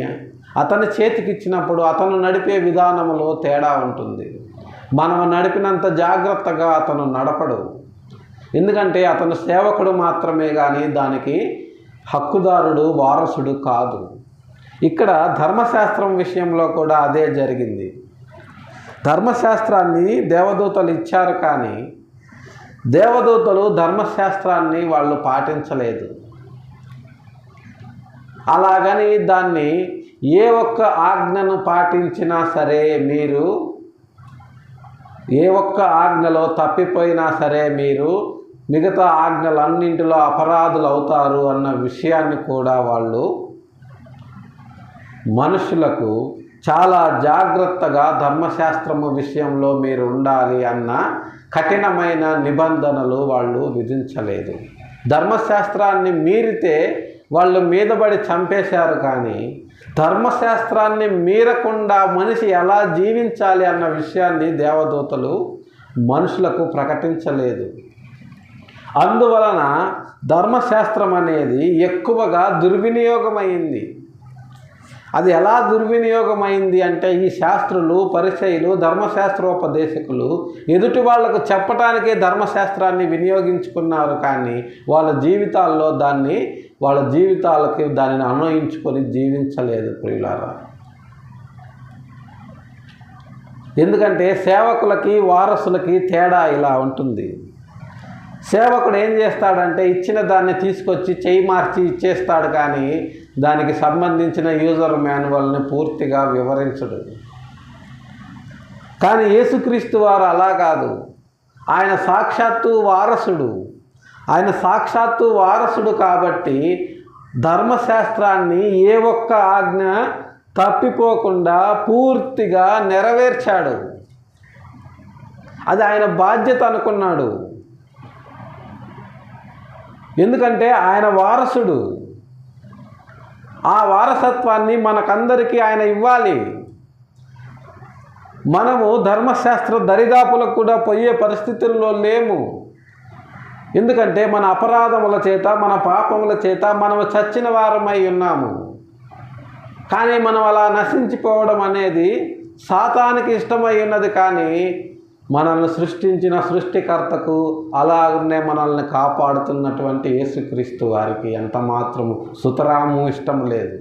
S1: అతని చేతికి ఇచ్చినప్పుడు అతను నడిపే విధానంలో తేడా ఉంటుంది. మనం నడిపినంత జాగ్రత్తగా అతను నడపడు. ఎందుకంటే అతను సేవకుడు మాత్రమే కానీ దానికి హక్కుదారుడు, వారసుడు కాదు. ఇక్కడ ధర్మశాస్త్రం విషయంలో కూడా అదే జరిగింది. ధర్మశాస్త్రాన్ని దేవదూతలు ఇచ్చారు, కానీ దేవదూతలు ధర్మశాస్త్రాన్ని వాళ్ళు పాటించలేదు. అలాగని దాన్ని ఏ ఒక్క ఆజ్ఞను పాటించినా సరే, మీరు ఏ ఒక్క ఆజ్ఞలో తప్పిపోయినా సరే మీరు మిగతా ఆజ్ఞలన్నింటిలో అపరాధులు అవుతారు అన్న విషయాన్ని కూడా వాళ్ళు మనుషులకు చాలా జాగ్రత్తగా ధర్మశాస్త్రము విషయంలో మీరు ఉండాలి అన్న కఠినమైన నిబంధనలు వాళ్ళు విధించలేదు. ధర్మశాస్త్రాన్ని మీరితే వాళ్ళు మీదబడి చంపేశారు, కానీ ధర్మశాస్త్రాన్ని మీరకుండా మనిషి ఎలా జీవించాలి అన్న విషయాన్ని దేవదూతలు మనుషులకు ప్రకటించలేదు. అందువలన ధర్మశాస్త్రం అనేది ఎక్కువగా దుర్వినియోగమైంది. అది ఎలా దుర్వినియోగమైంది అంటే, ఈ శాస్త్రులు, పరిసయ్యులు, ధర్మశాస్త్రోపదేశకులు ఎదుటి వాళ్లకు చెప్పటానికే ధర్మశాస్త్రాన్ని వినియోగించుకున్నారు, కానీ వాళ్ళ జీవితాల్లో వాళ్ళ జీవితాలకి దానిని అన్వయించుకొని జీవించలేదు ప్రియులారా. ఎందుకంటే సేవకులకి, వారసులకి తేడా ఇలా ఉంటుంది. సేవకుడు ఏం చేస్తాడంటే ఇచ్చిన దాన్ని తీసుకొచ్చి చేయి మార్చి ఇచ్చేస్తాడు, కానీ దానికి సంబంధించిన యూజర్ మాన్యువల్ని పూర్తిగా వివరించడు. కానీ యేసుక్రీస్తు వారు అలా కాదు. ఆయన సాక్షాత్తు వారసుడు. ఆయన సాక్షాత్తు వారసుడు కాబట్టి ధర్మశాస్త్రాన్ని ఏ ఒక్క ఆజ్ఞ తప్పిపోకుండా పూర్తిగా నెరవేర్చాడు. అది ఆయన బాధ్యత అనుకున్నాడు. ఎందుకంటే ఆయన వారసుడు. ఆ వారసత్వాన్ని మనకందరికీ ఆయన ఇవ్వాలి. మనము ధర్మశాస్త్ర దరిదాపులకు కూడా పోయే పరిస్థితుల్లో లేము. ఎందుకంటే మన అపరాధముల చేత, మన పాపముల చేత మనము చచ్చిన వారమై ఉన్నాము. కానీ మనం అలా నశించిపోవడం అనేది సాతానికి ఇష్టమై ఉన్నది, కానీ మనల్ని సృష్టించిన సృష్టికర్తకు, అలాగనే మనల్ని కాపాడుతున్నటువంటి యేసుక్రీస్తు వారికి ఎంత మాత్రము సుతరాము ఇష్టం లేదు.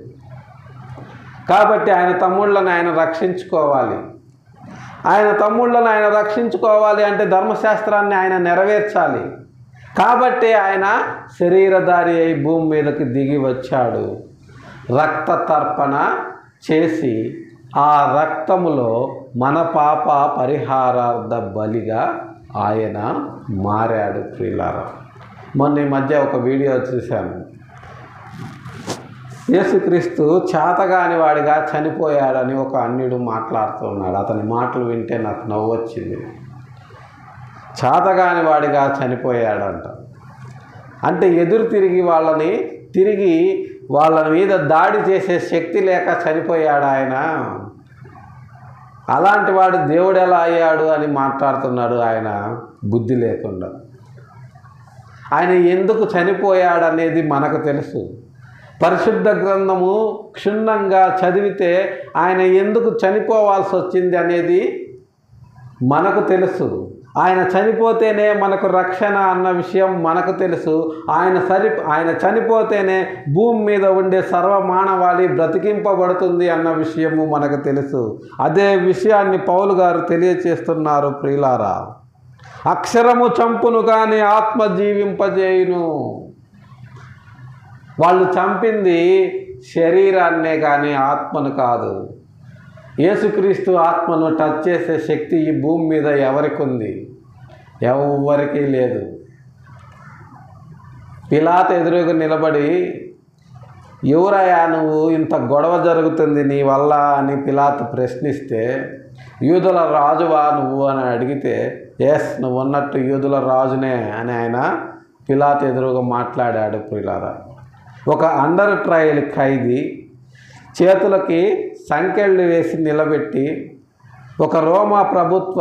S1: కాబట్టి ఆయన తమ్ముళ్ళని ఆయన రక్షించుకోవాలి. ఆయన తమ్ముళ్ళని ఆయన రక్షించుకోవాలి అంటే ధర్మశాస్త్రాన్ని ఆయన నెరవేర్చాలి. కాబట్టి ఆయన శరీరధారి అయి భూమి మీదకి దిగి వచ్చాడు. రక్త తర్పణ చేసి ఆ రక్తములో మన పాప పరిహారార్థ బలిగా ఆయన మారాడు ప్రియులారా. మొన్న ఈ మధ్య ఒక వీడియో చూశాను. యేసుక్రీస్తు చేతగాని వాడిగా చనిపోయాడని ఒక అన్యుడు మాట్లాడుతున్నాడు. అతని మాటలు వింటే నాకు నవ్వు వచ్చింది. చేతగాని వాడిగా చనిపోయాడంట. అంటే ఎదురు తిరిగి వాళ్ళ మీద దాడి చేసే శక్తి లేక చనిపోయాడు ఆయన. అలాంటి వాడు దేవుడు ఎలా అయ్యాడు అని మాట్లాడుతున్నాడు ఆయన బుద్ధి లేకుండా. ఆయన ఎందుకు చనిపోయాడనేది మనకు తెలుసు. పరిశుద్ధ గ్రంథము క్షుణ్ణంగా చదివితే ఆయన ఎందుకు చనిపోవాల్సి వచ్చింది అనేది మనకు తెలుసు. ఆయన చనిపోతేనే మనకు రక్షణ అన్న విషయం మనకు తెలుసు. ఆయన చనిపోతేనే భూమి మీద ఉండే సర్వమానవాళి బ్రతికింపబడుతుంది అన్న విషయము మనకు తెలుసు. అదే విషయాన్ని పౌలు గారు తెలియచేస్తున్నారు ప్రియులారా. అక్షరము చంపును కానీ ఆత్మ జీవింపజేయును. వాళ్ళు చంపింది శరీరాన్నే కానీ ఆత్మను కాదు. యేసుక్రీస్తు ఆత్మను టచ్ చేసే శక్తి ఈ భూమి మీద ఎవరికి ఉంది? ఎవరికీ లేదు. పిలాతు ఎదురుగా నిలబడి, ఎవరయ్యా నువ్వు, ఇంత గొడవ జరుగుతుంది నీ వల్ల అని పిలాతు ప్రశ్నిస్తే, యూదుల రాజువా నువ్వు అని అడిగితే, ఎస్ నువ్వు ఉన్నట్టు యూదుల రాజునే అని ఆయన పిలాతు ఎదురుగా మాట్లాడాడు ప్రియులారా. ఒక అండర్ ట్రయల్ ఖైదీ చేతులకి సంకెళ్ళు వేసి నిలబెట్టి ఒక రోమా ప్రభుత్వ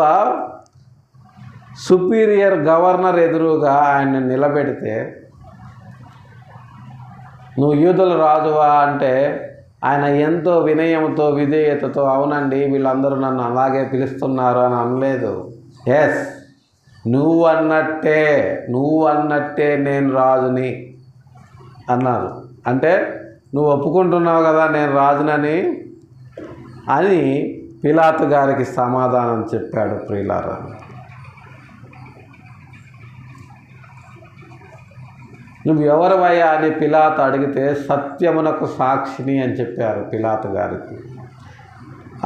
S1: సుపీరియర్ గవర్నర్ ఎదురుగా ఆయన్ని నిలబెడితే, నువ్వు యూదుల రాజువా అంటే ఆయన ఎంతో వినయంతో విధేయతతో అవునండి వీళ్ళందరూ నన్ను అలాగే పిలుస్తున్నారు అని అనలేదు. ఎస్, నువ్వు అన్నట్టే నేను రాజుని అన్నారు. అంటే నువ్వు ఒప్పుకుంటున్నావు కదా నేను రాజునని అని పిలాతు గారికి సమాధానం చెప్పాడు. ప్రియులారా, నువ్వు ఎవరివయ్యా అని పిలాతు అడిగితే సత్యమునకు సాక్షిని అని చెప్పారు పిలాతు గారికి.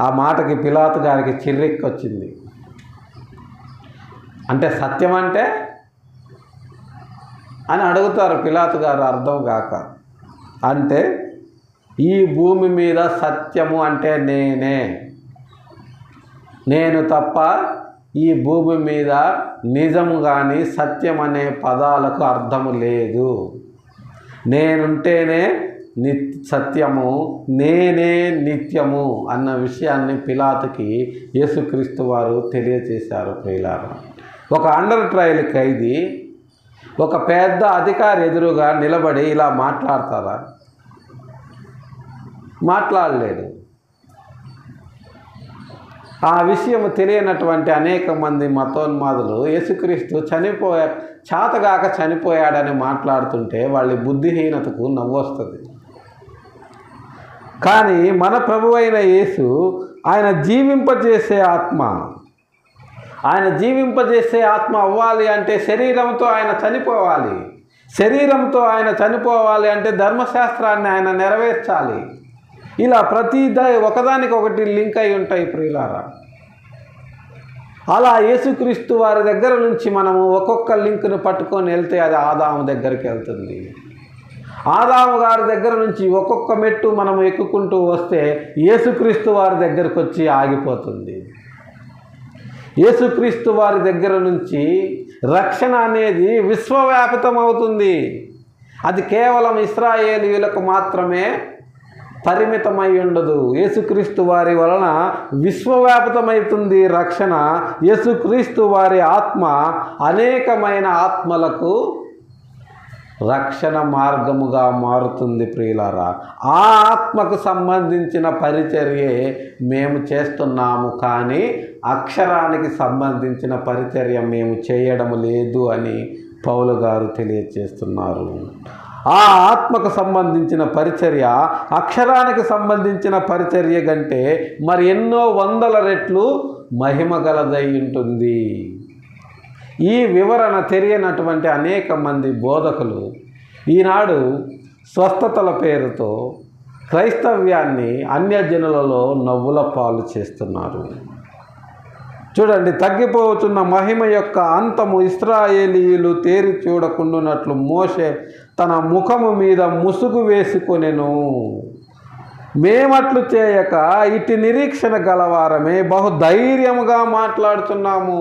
S1: ఆ మాటకి పిలాతు గారికి చిర్రెక్కొచ్చింది. అంటే సత్యం అంటే అని అడుగుతారు పిలాతు గారు అర్థం కాక. అంటే ఈ భూమి మీద సత్యము అంటే నేను తప్ప ఈ భూమి మీద నిజము కానీ సత్యం అనే పదాలకు అర్థము లేదు. నేనుంటేనే సత్యము, నేనే నిత్యము అన్న విషయాన్ని పిలాతుకి యేసుక్రీస్తు వారు తెలియచేశారు. ప్రియులారా, ఒక అండర్ ట్రయల్ ఖైదీ ఒక పెద్ద అధికారి ఎదురుగా నిలబడి ఇలా మాట్లాడతారా? మాట్లాడలేడు. ఆ విషయం తెలియనటువంటి అనేక మంది మతోన్మాదులు యేసుక్రీస్తు చేతగాక చనిపోయాడని మాట్లాడుతుంటే వాళ్ళ బుద్ధిహీనతకు నవ్వొస్తుంది. కానీ మన ప్రభువైన యేసు ఆయన జీవింపజేసే ఆత్మ. ఆయన జీవింపజేసే ఆత్మ అవ్వాలి అంటే శరీరంతో ఆయన చనిపోవాలి. శరీరంతో ఆయన చనిపోవాలి అంటే ధర్మశాస్త్రాన్ని ఆయన నెరవేర్చాలి. ఇలా ఒకదానికి ఒకటి లింక్ అయి ఉంటాయి. ప్రియులారా, అలా యేసుక్రీస్తు వారి దగ్గర నుంచి మనము ఒక్కొక్క లింక్ను పట్టుకొని వెళ్తే అది ఆదాము దగ్గరికి వెళ్తుంది. ఆదాము గారి దగ్గర నుంచి ఒక్కొక్క మెట్టు మనం ఎక్కుకుంటూ వస్తే యేసుక్రీస్తు వారి దగ్గరకు వచ్చి ఆగిపోతుంది. యేసుక్రీస్తు వారి దగ్గర నుంచి రక్షణ అనేది విశ్వవ్యాపితం అవుతుంది. అది కేవలం ఇశ్రాయేలీయులకు మాత్రమే పరిమితమై ఉండదు. యేసుక్రీస్తు వారి వలన విశ్వవ్యాపితమవుతుంది రక్షణ. యేసుక్రీస్తు వారి ఆత్మ అనేకమైన ఆత్మలకు రక్షణ మార్గముగా మారుతుంది. ప్రియులారా, ఆ ఆత్మకు సంబంధించిన పరిచర్యే మేము చేస్తున్నాము, కానీ అక్షరానికి సంబంధించిన పరిచర్య మేము చేయడం లేదు అని పౌలు గారు తెలియజేస్తున్నారు. ఆ ఆత్మకు సంబంధించిన పరిచర్య అక్షరానికి సంబంధించిన పరిచర్య కంటే మరి ఎన్నో వందల రెట్లు మహిమగలదై ఉంటుంది. ఈ వివరణ తెలియనటువంటి అనేక మంది బోధకులు ఈనాడు స్వస్థతల పేరుతో క్రైస్తవ్యాన్ని అన్యజనులలో నవ్వుల పాలు చేస్తున్నారు. చూడండి, తగ్గిపోతున్న మహిమ యొక్క అంతము ఇశ్రాయేలీయులు తేరి చూడకుండానట్లు మోషే తన ముఖము మీద ముసుగు వేసుకొనెను. మేమట్లు చేయక ఇటు నిరీక్షణ గలవారమే బహుధైర్యముగా మాట్లాడుతున్నాము.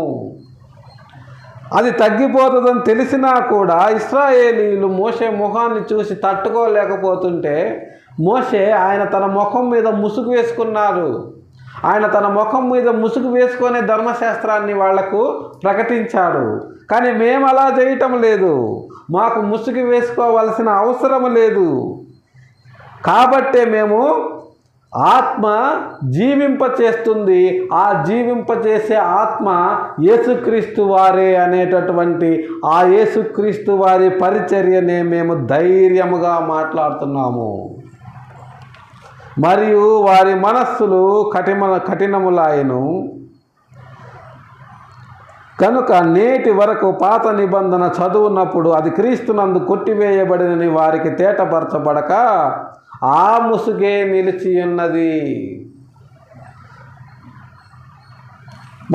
S1: అది తగ్గిపోతుందని తెలిసినా కూడా ఇశ్రాయేలీయులు మోషే ముఖాన్ని చూసి తట్టుకోలేకపోతుంటే మోషే ఆయన తన ముఖం మీద ముసుగు వేసుకున్నారు. ఆయన తన ముఖం మీద ముసుగు వేసుకునే ధర్మశాస్త్రాన్ని వాళ్లకు ప్రకటించాడు. కానీ మేము అలా చేయటం లేదు. మాకు ముసుగు వేసుకోవాల్సిన అవసరం లేదు. కాబట్టే మేము ఆత్మ జీవింపచేస్తుంది. ఆ జీవింపచేసే ఆత్మ యేసుక్రీస్తు వారే అనేటటువంటి ఆ యేసుక్రీస్తు వారి పరిచర్యనే మేము ధైర్యముగా మాట్లాడుతున్నాము. మరియు వారి మనస్సులు కఠినములాయను కనుక నేటి వరకు పాత నిబంధన చదువున్నప్పుడు అది క్రీస్తునందు కొట్టివేయబడినని వారికి తేటపరచబడక ఆ ముసుగే నిలిచి ఉన్నది.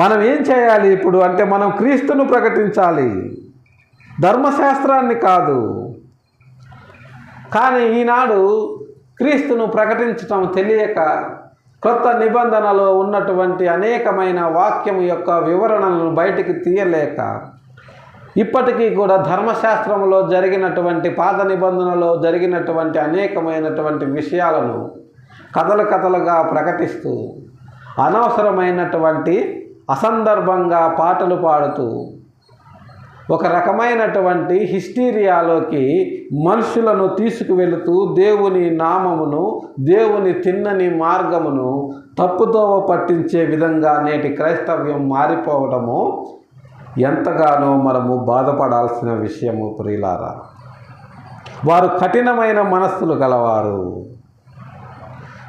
S1: మనం ఏం చేయాలి ఇప్పుడు అంటే మనం క్రీస్తును ప్రకటించాలి, ధర్మశాస్త్రాన్ని కాదు. కానీ ఈనాడు క్రీస్తును ప్రకటించటం తెలియక కొత్త నిబంధనలో ఉన్నటువంటి అనేకమైన వాక్యం యొక్క వివరణలను బయటికి తీయలేక ఇప్పటికీ కూడా ధర్మశాస్త్రంలో జరిగినటువంటి పాత నిబంధనలో జరిగినటువంటి అనేకమైనటువంటి విషయాలను కథలుగా ప్రకటిస్తూ అనవసరమైనటువంటి అసందర్భంగా పాటలు పాడుతూ ఒక రకమైనటువంటి హిస్టీరియాలోకి మనుషులను తీసుకువెళుతూ దేవుని నామమును, దేవుని తిన్నని మార్గమును తప్పుదోవ పట్టించే విధంగా నేటి క్రైస్తవ్యం మారిపోవడము ఎంతగానో మనము బాధపడాల్సిన విషయము ప్రియులారా. వారు కఠినమైన మనస్సులు గలవారు.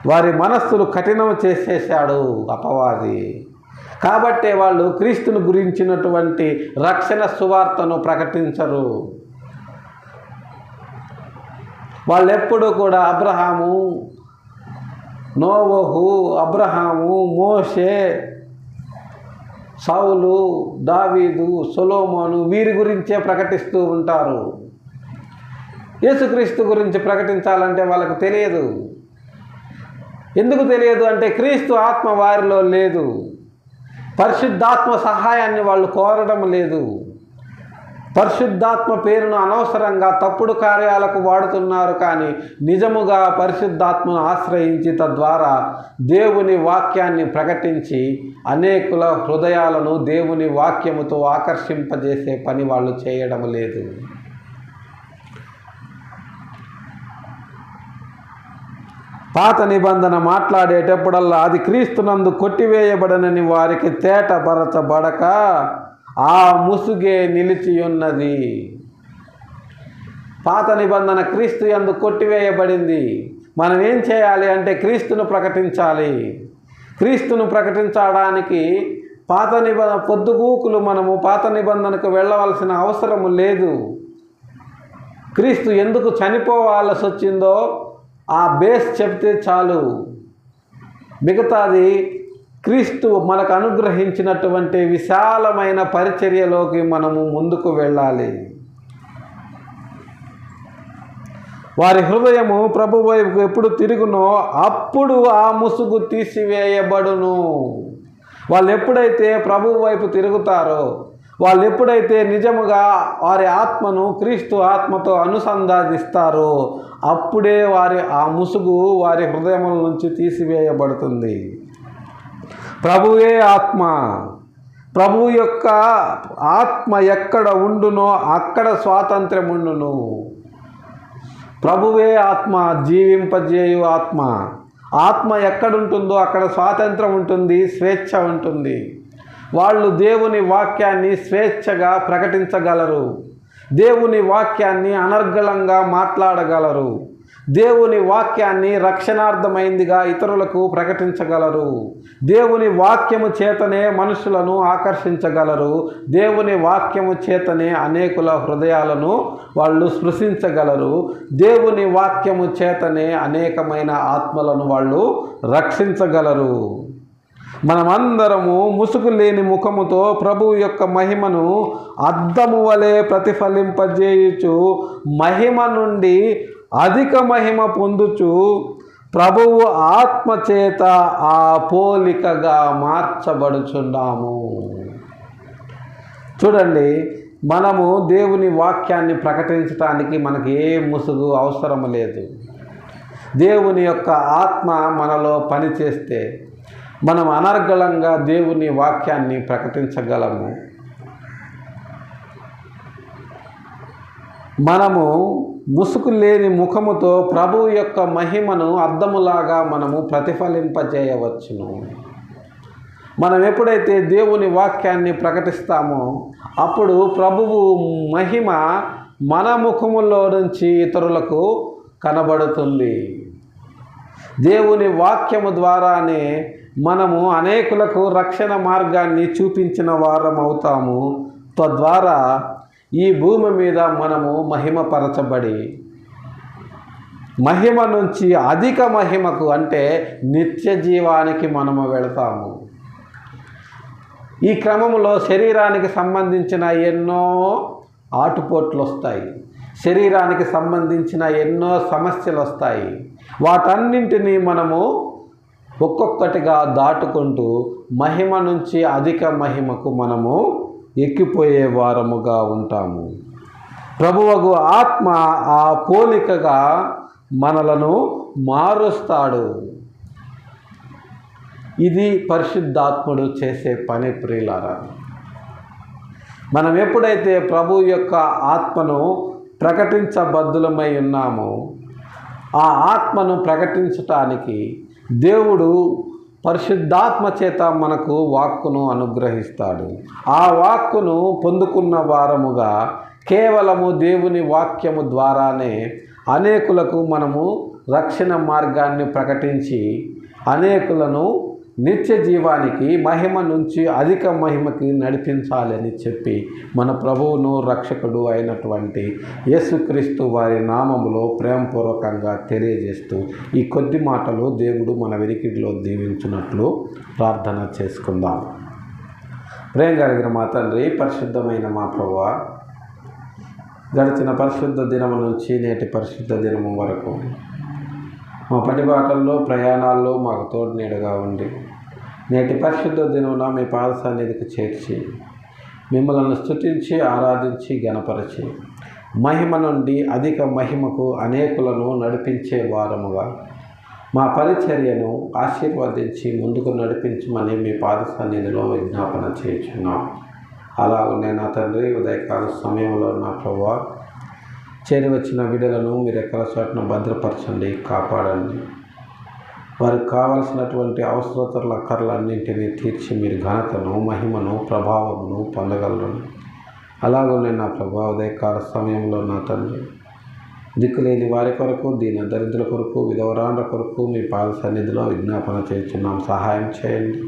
S1: వారి మనస్సులు కఠినం చేసేశాడు అపవాది. కాబట్టే వాళ్ళు క్రీస్తుని గురించినటువంటి రక్షణ సువార్తను ప్రకటించరు. వాళ్ళెప్పుడూ కూడా అబ్రహాము, నోవహు, అబ్రహాము, మోషే, సౌలు, దావీదు, సొలొమోను వీరి గురించే ప్రకటిస్తూ ఉంటారు. యేసుక్రీస్తు గురించి ప్రకటించాలంటే వాళ్ళకు తెలియదు. ఎందుకు తెలియదు అంటే క్రీస్తు ఆత్మ వారిలో లేదు. పరిశుద్ధాత్మ సహాయాన్ని వాళ్ళు కోరడం లేదు. పరిశుద్ధాత్మ పేరును అనవసరంగా తప్పుడు కార్యాలకు వాడుతున్నారు. కానీ నిజముగా పరిశుద్ధాత్మను ఆశ్రయించి తద్వారా దేవుని వాక్యాన్ని ప్రకటించి అనేకుల హృదయాలను దేవుని వాక్యముతో ఆకర్షింపజేసే పని వాళ్ళు చేయడం లేదు. పాత నిబంధన మాట్లాడేటప్పుడల్లా అది క్రీస్తునందు కొట్టివేయబడనని వారికి తేటపరచబడక ఆ ముసుగే నిలిచి ఉన్నది. పాత నిబంధన క్రీస్తు యందు కొట్టివేయబడింది. మనం ఏం చేయాలి అంటే క్రీస్తును ప్రకటించాలి. క్రీస్తును ప్రకటించడానికి పాత నిబంధన పొద్దుగూకులు మనము పాత నిబంధనకు వెళ్ళవలసిన అవసరము లేదు. క్రీస్తు ఎందుకు చనిపోవాల్సి వచ్చిందో ఆ బేస్ చెప్తే చాలు. మిగతాది క్రీస్తు మనకు అనుగ్రహించినటువంటి విశాలమైన పరిచర్యలోకి మనము ముందుకు వెళ్ళాలి. వారి హృదయము ప్రభు వైపుకు ఎప్పుడు తిరుగునో అప్పుడు ఆ ముసుగు తీసివేయబడును. వాళ్ళు ఎప్పుడైతే ప్రభు వైపు తిరుగుతారో, వాళ్ళు ఎప్పుడైతే నిజముగా వారి ఆత్మను క్రీస్తు ఆత్మతో అనుసంధానిస్తారో అప్పుడే వారి ఆ ముసుగు వారి హృదయముల నుంచి తీసివేయబడుతుంది. ప్రభువే ఆత్మ. ప్రభు యొక్క ఆత్మ ఎక్కడ ఉండునో అక్కడ స్వాతంత్ర్యం ఉండును. ప్రభువే ఆత్మ, జీవింపజేయు ఆత్మ. ఆత్మ ఎక్కడుంటుందో అక్కడ స్వాతంత్రం ఉంటుంది, స్వేచ్ఛ ఉంటుంది. వాళ్ళు దేవుని వాక్యాన్ని స్వేచ్ఛగా ప్రకటించగలరు. దేవుని వాక్యాన్ని అనర్గళంగా మాట్లాడగలరు. దేవుని వాక్యాన్ని రక్షణార్థమైందిగా ఇతరులకు ప్రకటించగలరు. దేవుని వాక్యము చేతనే మనుషులను ఆకర్షించగలరు. దేవుని వాక్యము చేతనే అనేకుల హృదయాలను వాళ్ళు స్పృశించగలరు. దేవుని వాక్యము చేతనే అనేకమైన ఆత్మలను వాళ్ళు రక్షించగలరు. మనమందరము ముసుగు లేని ముఖముతో ప్రభువు యొక్క మహిమను అద్దము వలె ప్రతిఫలింపజేయుచు మహిమ నుండి అధిక మహిమ పొందుచు ప్రభువు ఆత్మ చేత ఆ పోలికగా మార్చబడుచున్నాము. చూడండి, మనము దేవుని వాక్యాన్ని ప్రకటించడానికి మనకి ఏ ముసుగు అవసరం లేదు. దేవుని యొక్క ఆత్మ మనలో పనిచేస్తే మనం అనర్గళంగా దేవుని వాక్యాన్ని ప్రకటించగలము. మనము ముసుగు లేని ముఖముతో ప్రభువు యొక్క మహిమను అద్దములాగా మనము ప్రతిఫలింపజేయవచ్చును. మనం ఎప్పుడైతే దేవుని వాక్యాన్ని ప్రకటిస్తామో అప్పుడు ప్రభువు మహిమ మన ముఖములో నుంచి ఇతరులకు కనబడుతుంది. దేవుని వాక్యము ద్వారానే మనము అనేకులకు రక్షణ మార్గాన్ని చూపించిన వారం అవుతాము. తద్వారా ఈ భూమి మీద మనము మహిమపరచబడి మహిమ నుంచి అధిక మహిమకు అంటే నిత్య జీవానికి మనము వెళతాము. ఈ క్రమంలో శరీరానికి సంబంధించిన ఎన్నో ఆటుపోట్లు వస్తాయి. శరీరానికి సంబంధించిన ఎన్నో సమస్యలు వస్తాయి. వాటన్నింటినీ మనము ఒక్కొక్కటిగా దాటుకుంటూ మహిమ నుంచి అధిక మహిమకు మనము ఎక్కిపోయే వారముగా ఉంటాము. ప్రభువగు ఆత్మ ఆ పోలికగా మనలను మారుస్తాడు. ఇది పరిశుద్ధాత్ముడు చేసే పని ప్రియులారా. మనం ఎప్పుడైతే ప్రభు యొక్క ఆత్మను ప్రకటించబద్దులమై ఉన్నామో, ఆ ఆత్మను ప్రకటించటానికి దేవుడు పరిశుద్ధాత్మ చేత మనకు వాక్కును అనుగ్రహిస్తాడు. ఆ వాక్కును పొందుకున్న వారముగా కేవలము దేవుని వాక్యము ద్వారానే అనేకులకు మనము రక్షణ మార్గాన్ని ప్రకటించి అనేకులను నిత్య జీవానికి, మహిమ నుంచి అధిక మహిమకి నడిపించాలని చెప్పి మన ప్రభువును రక్షకుడు అయినటువంటి యేసుక్రీస్తు వారి నామములో ప్రేమపూర్వకంగా తెలియజేస్తూ ఈ కొద్ది మాటలు దేవుడు మన వెనికిడిలో దీవించినట్లు ప్రార్థన చేసుకుందాం. ప్రేమ కలిగిన మా తండ్రి, పరిశుద్ధమైన మా ప్రభువా, గడిచిన పరిశుద్ధ దినము నుంచి నేటి పరిశుద్ధ దినము వరకు మా పనిబాటల్లో, ప్రయాణాల్లో మాకు తోడు నీడగా ఉండి నేటి పరిశుద్ధ దినమున మీ పాద సన్నిధికి చేర్చి మిమ్మల్ని స్తుతించి, ఆరాధించి, గణపరచి మహిమ నుండి అధిక మహిమకు అనేకులను నడిపించే వారముగా మా పరిచర్యను ఆశీర్వదించి ముందుకు నడిపించమని మీ పాద సన్నిధిలో విజ్ఞాపన చేయుచున్నాం. అలాగనే నా తండ్రి, ఉదయకాల సమయంలో నా ప్రభువా, చేరి వచ్చిన బిడ్డలను మీరు ఎక్కడ చోటున భద్రపరచండి, కాపాడండి. వారికి కావలసినటువంటి అవసరతల అక్కర్లన్నింటినీ తీర్చి మీరు ఘనతను, మహిమను, ప్రభావమును పొందగలరు. అలాగనే నా ప్రభా, ఉదయకాల సమయంలో నా తండ్రి, దిక్కులేని వారి కొరకు, దీన దరిద్రుల కొరకు, విధవరాండ్ర కొరకు మీ పాద సన్నిధిలో విజ్ఞాపన చేస్తున్నాం. సహాయం చేయండి.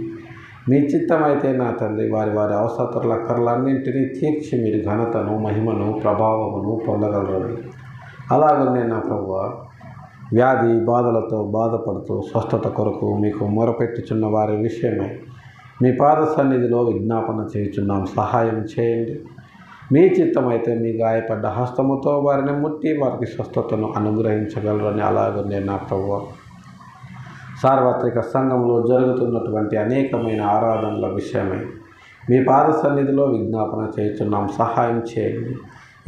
S1: మీ చిత్తమైతే నా తండ్రి, వారి వారి అవసరతల అక్కర్లన్నింటినీ తీర్చి మీరు ఘనతను, మహిమను, ప్రభావమును పొందగలరు. అలాగనే నా ప్రభువా, వ్యాధి బాధలతో బాధపడుతూ స్వస్థత కొరకు మీకు మొరపెట్టుచున్న వారి విషయమై మీ పాద సన్నిధిలో విజ్ఞాపన చేయుచున్నాం. సహాయం చేయండి. మీ చిత్తమైతే మీ గాయపడ్డ హస్తముతో వారిని ముట్టి వారికి స్వస్థతను అనుగ్రహించగలరని. అలాగనే నా ప్రభువా, సార్వత్రిక సంఘంలో జరుగుతున్నటువంటి అనేకమైన ఆరాధనల విషయమై మీ పాద సన్నిధిలో విజ్ఞాపన చేయుచున్నాం. సహాయం చేయండి.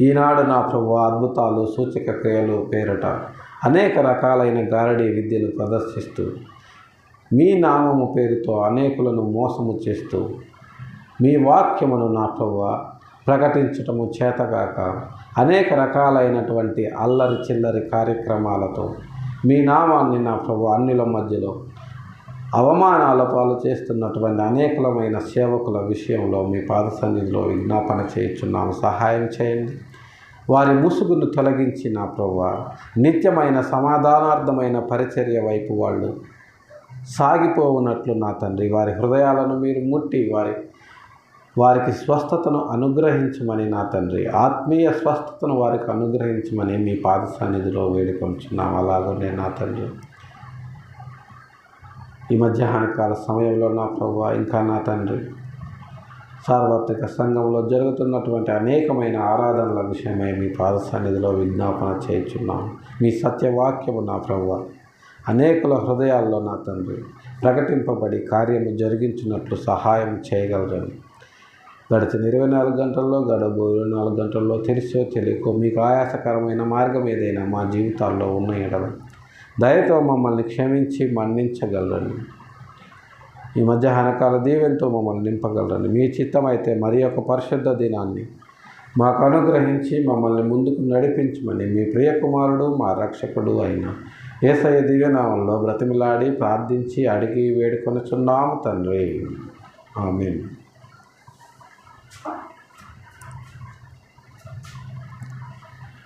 S1: ఈనాడు నా ప్రభువా, అద్భుతాలు, సూచక క్రియలు పేరిట అనేక రకాలైన గారడీ విద్యలు ప్రదర్శిస్తూ మీ నామము పేరుతో అనేకులను మోసము చేస్తూ మీ వాక్యమును నా ప్రభువా ప్రకటించటము చేతగాక అనేక రకాలైనటువంటి అల్లరి చిల్లరి కార్యక్రమాలతో మీ నామాన్ని నా ప్రభు అన్యుల మధ్యలో అవమానాల పాలు చేస్తున్నటువంటి అనేకమైన సేవకుల విషయంలో మీ పాద సన్నిధిలో విజ్ఞాపన చేయుచున్నాము. సహాయం చేయండి. వారి ముసుగును తొలగించి నా ప్రభువా, నిత్యమైన సమాధానార్థమైన పరిచర్య వైపు వాళ్ళు సాగిపోవునట్లు నా తండ్రి, వారి హృదయాలను మీరు ముట్టి వారికి స్వస్థతను అనుగ్రహించమని నా తండ్రి, ఆత్మీయ స్వస్థతను వారికి అనుగ్రహించమని మీ పాద సన్నిధిలో వేడుకొంచున్నాం. అలాగనే నా తండ్రి, ఈ మధ్యాహ్న కాల సమయంలో నా ప్రభువా, ఇంకా నా తండ్రి, సార్వత్రిక సంఘంలో జరుగుతున్నటువంటి అనేకమైన ఆరాధనల విషయమై మీ పాద సన్నిధిలో విజ్ఞాపన చేయుచున్నాం. మీ సత్యవాక్యము నా ప్రభువా అనేకుల హృదయాల్లో నా తండ్రి ప్రకటింపబడి కార్యము జరిగించినట్లు సహాయం చేయగలరని. గడిచిన 24 గంటల్లో, గడబో 24 గంటల్లో తెలిసో తెలియకో మీకు ఆయాసకరమైన మార్గం ఏదైనా మా జీవితాల్లో ఉన్న ఎడల దయతో మమ్మల్ని క్షమించి మన్నించగలరని. ఈ మధ్యాహ్నకాల దీవెనతో మమ్మల్ని నింపగలరని. మీ చిత్తమైతే మరి ఒక పరిశుద్ధ దినాన్ని మాకు అనుగ్రహించి మమ్మల్ని ముందుకు నడిపించమని మీ ప్రియకుమారుడు, మా రక్షకుడు అయిన యేసయ్య దివ్యనామంలో బ్రతిమిలాడి ప్రార్థించి అడిగి వేడుకొనుచున్నాము తండ్రి. ఆమేన్.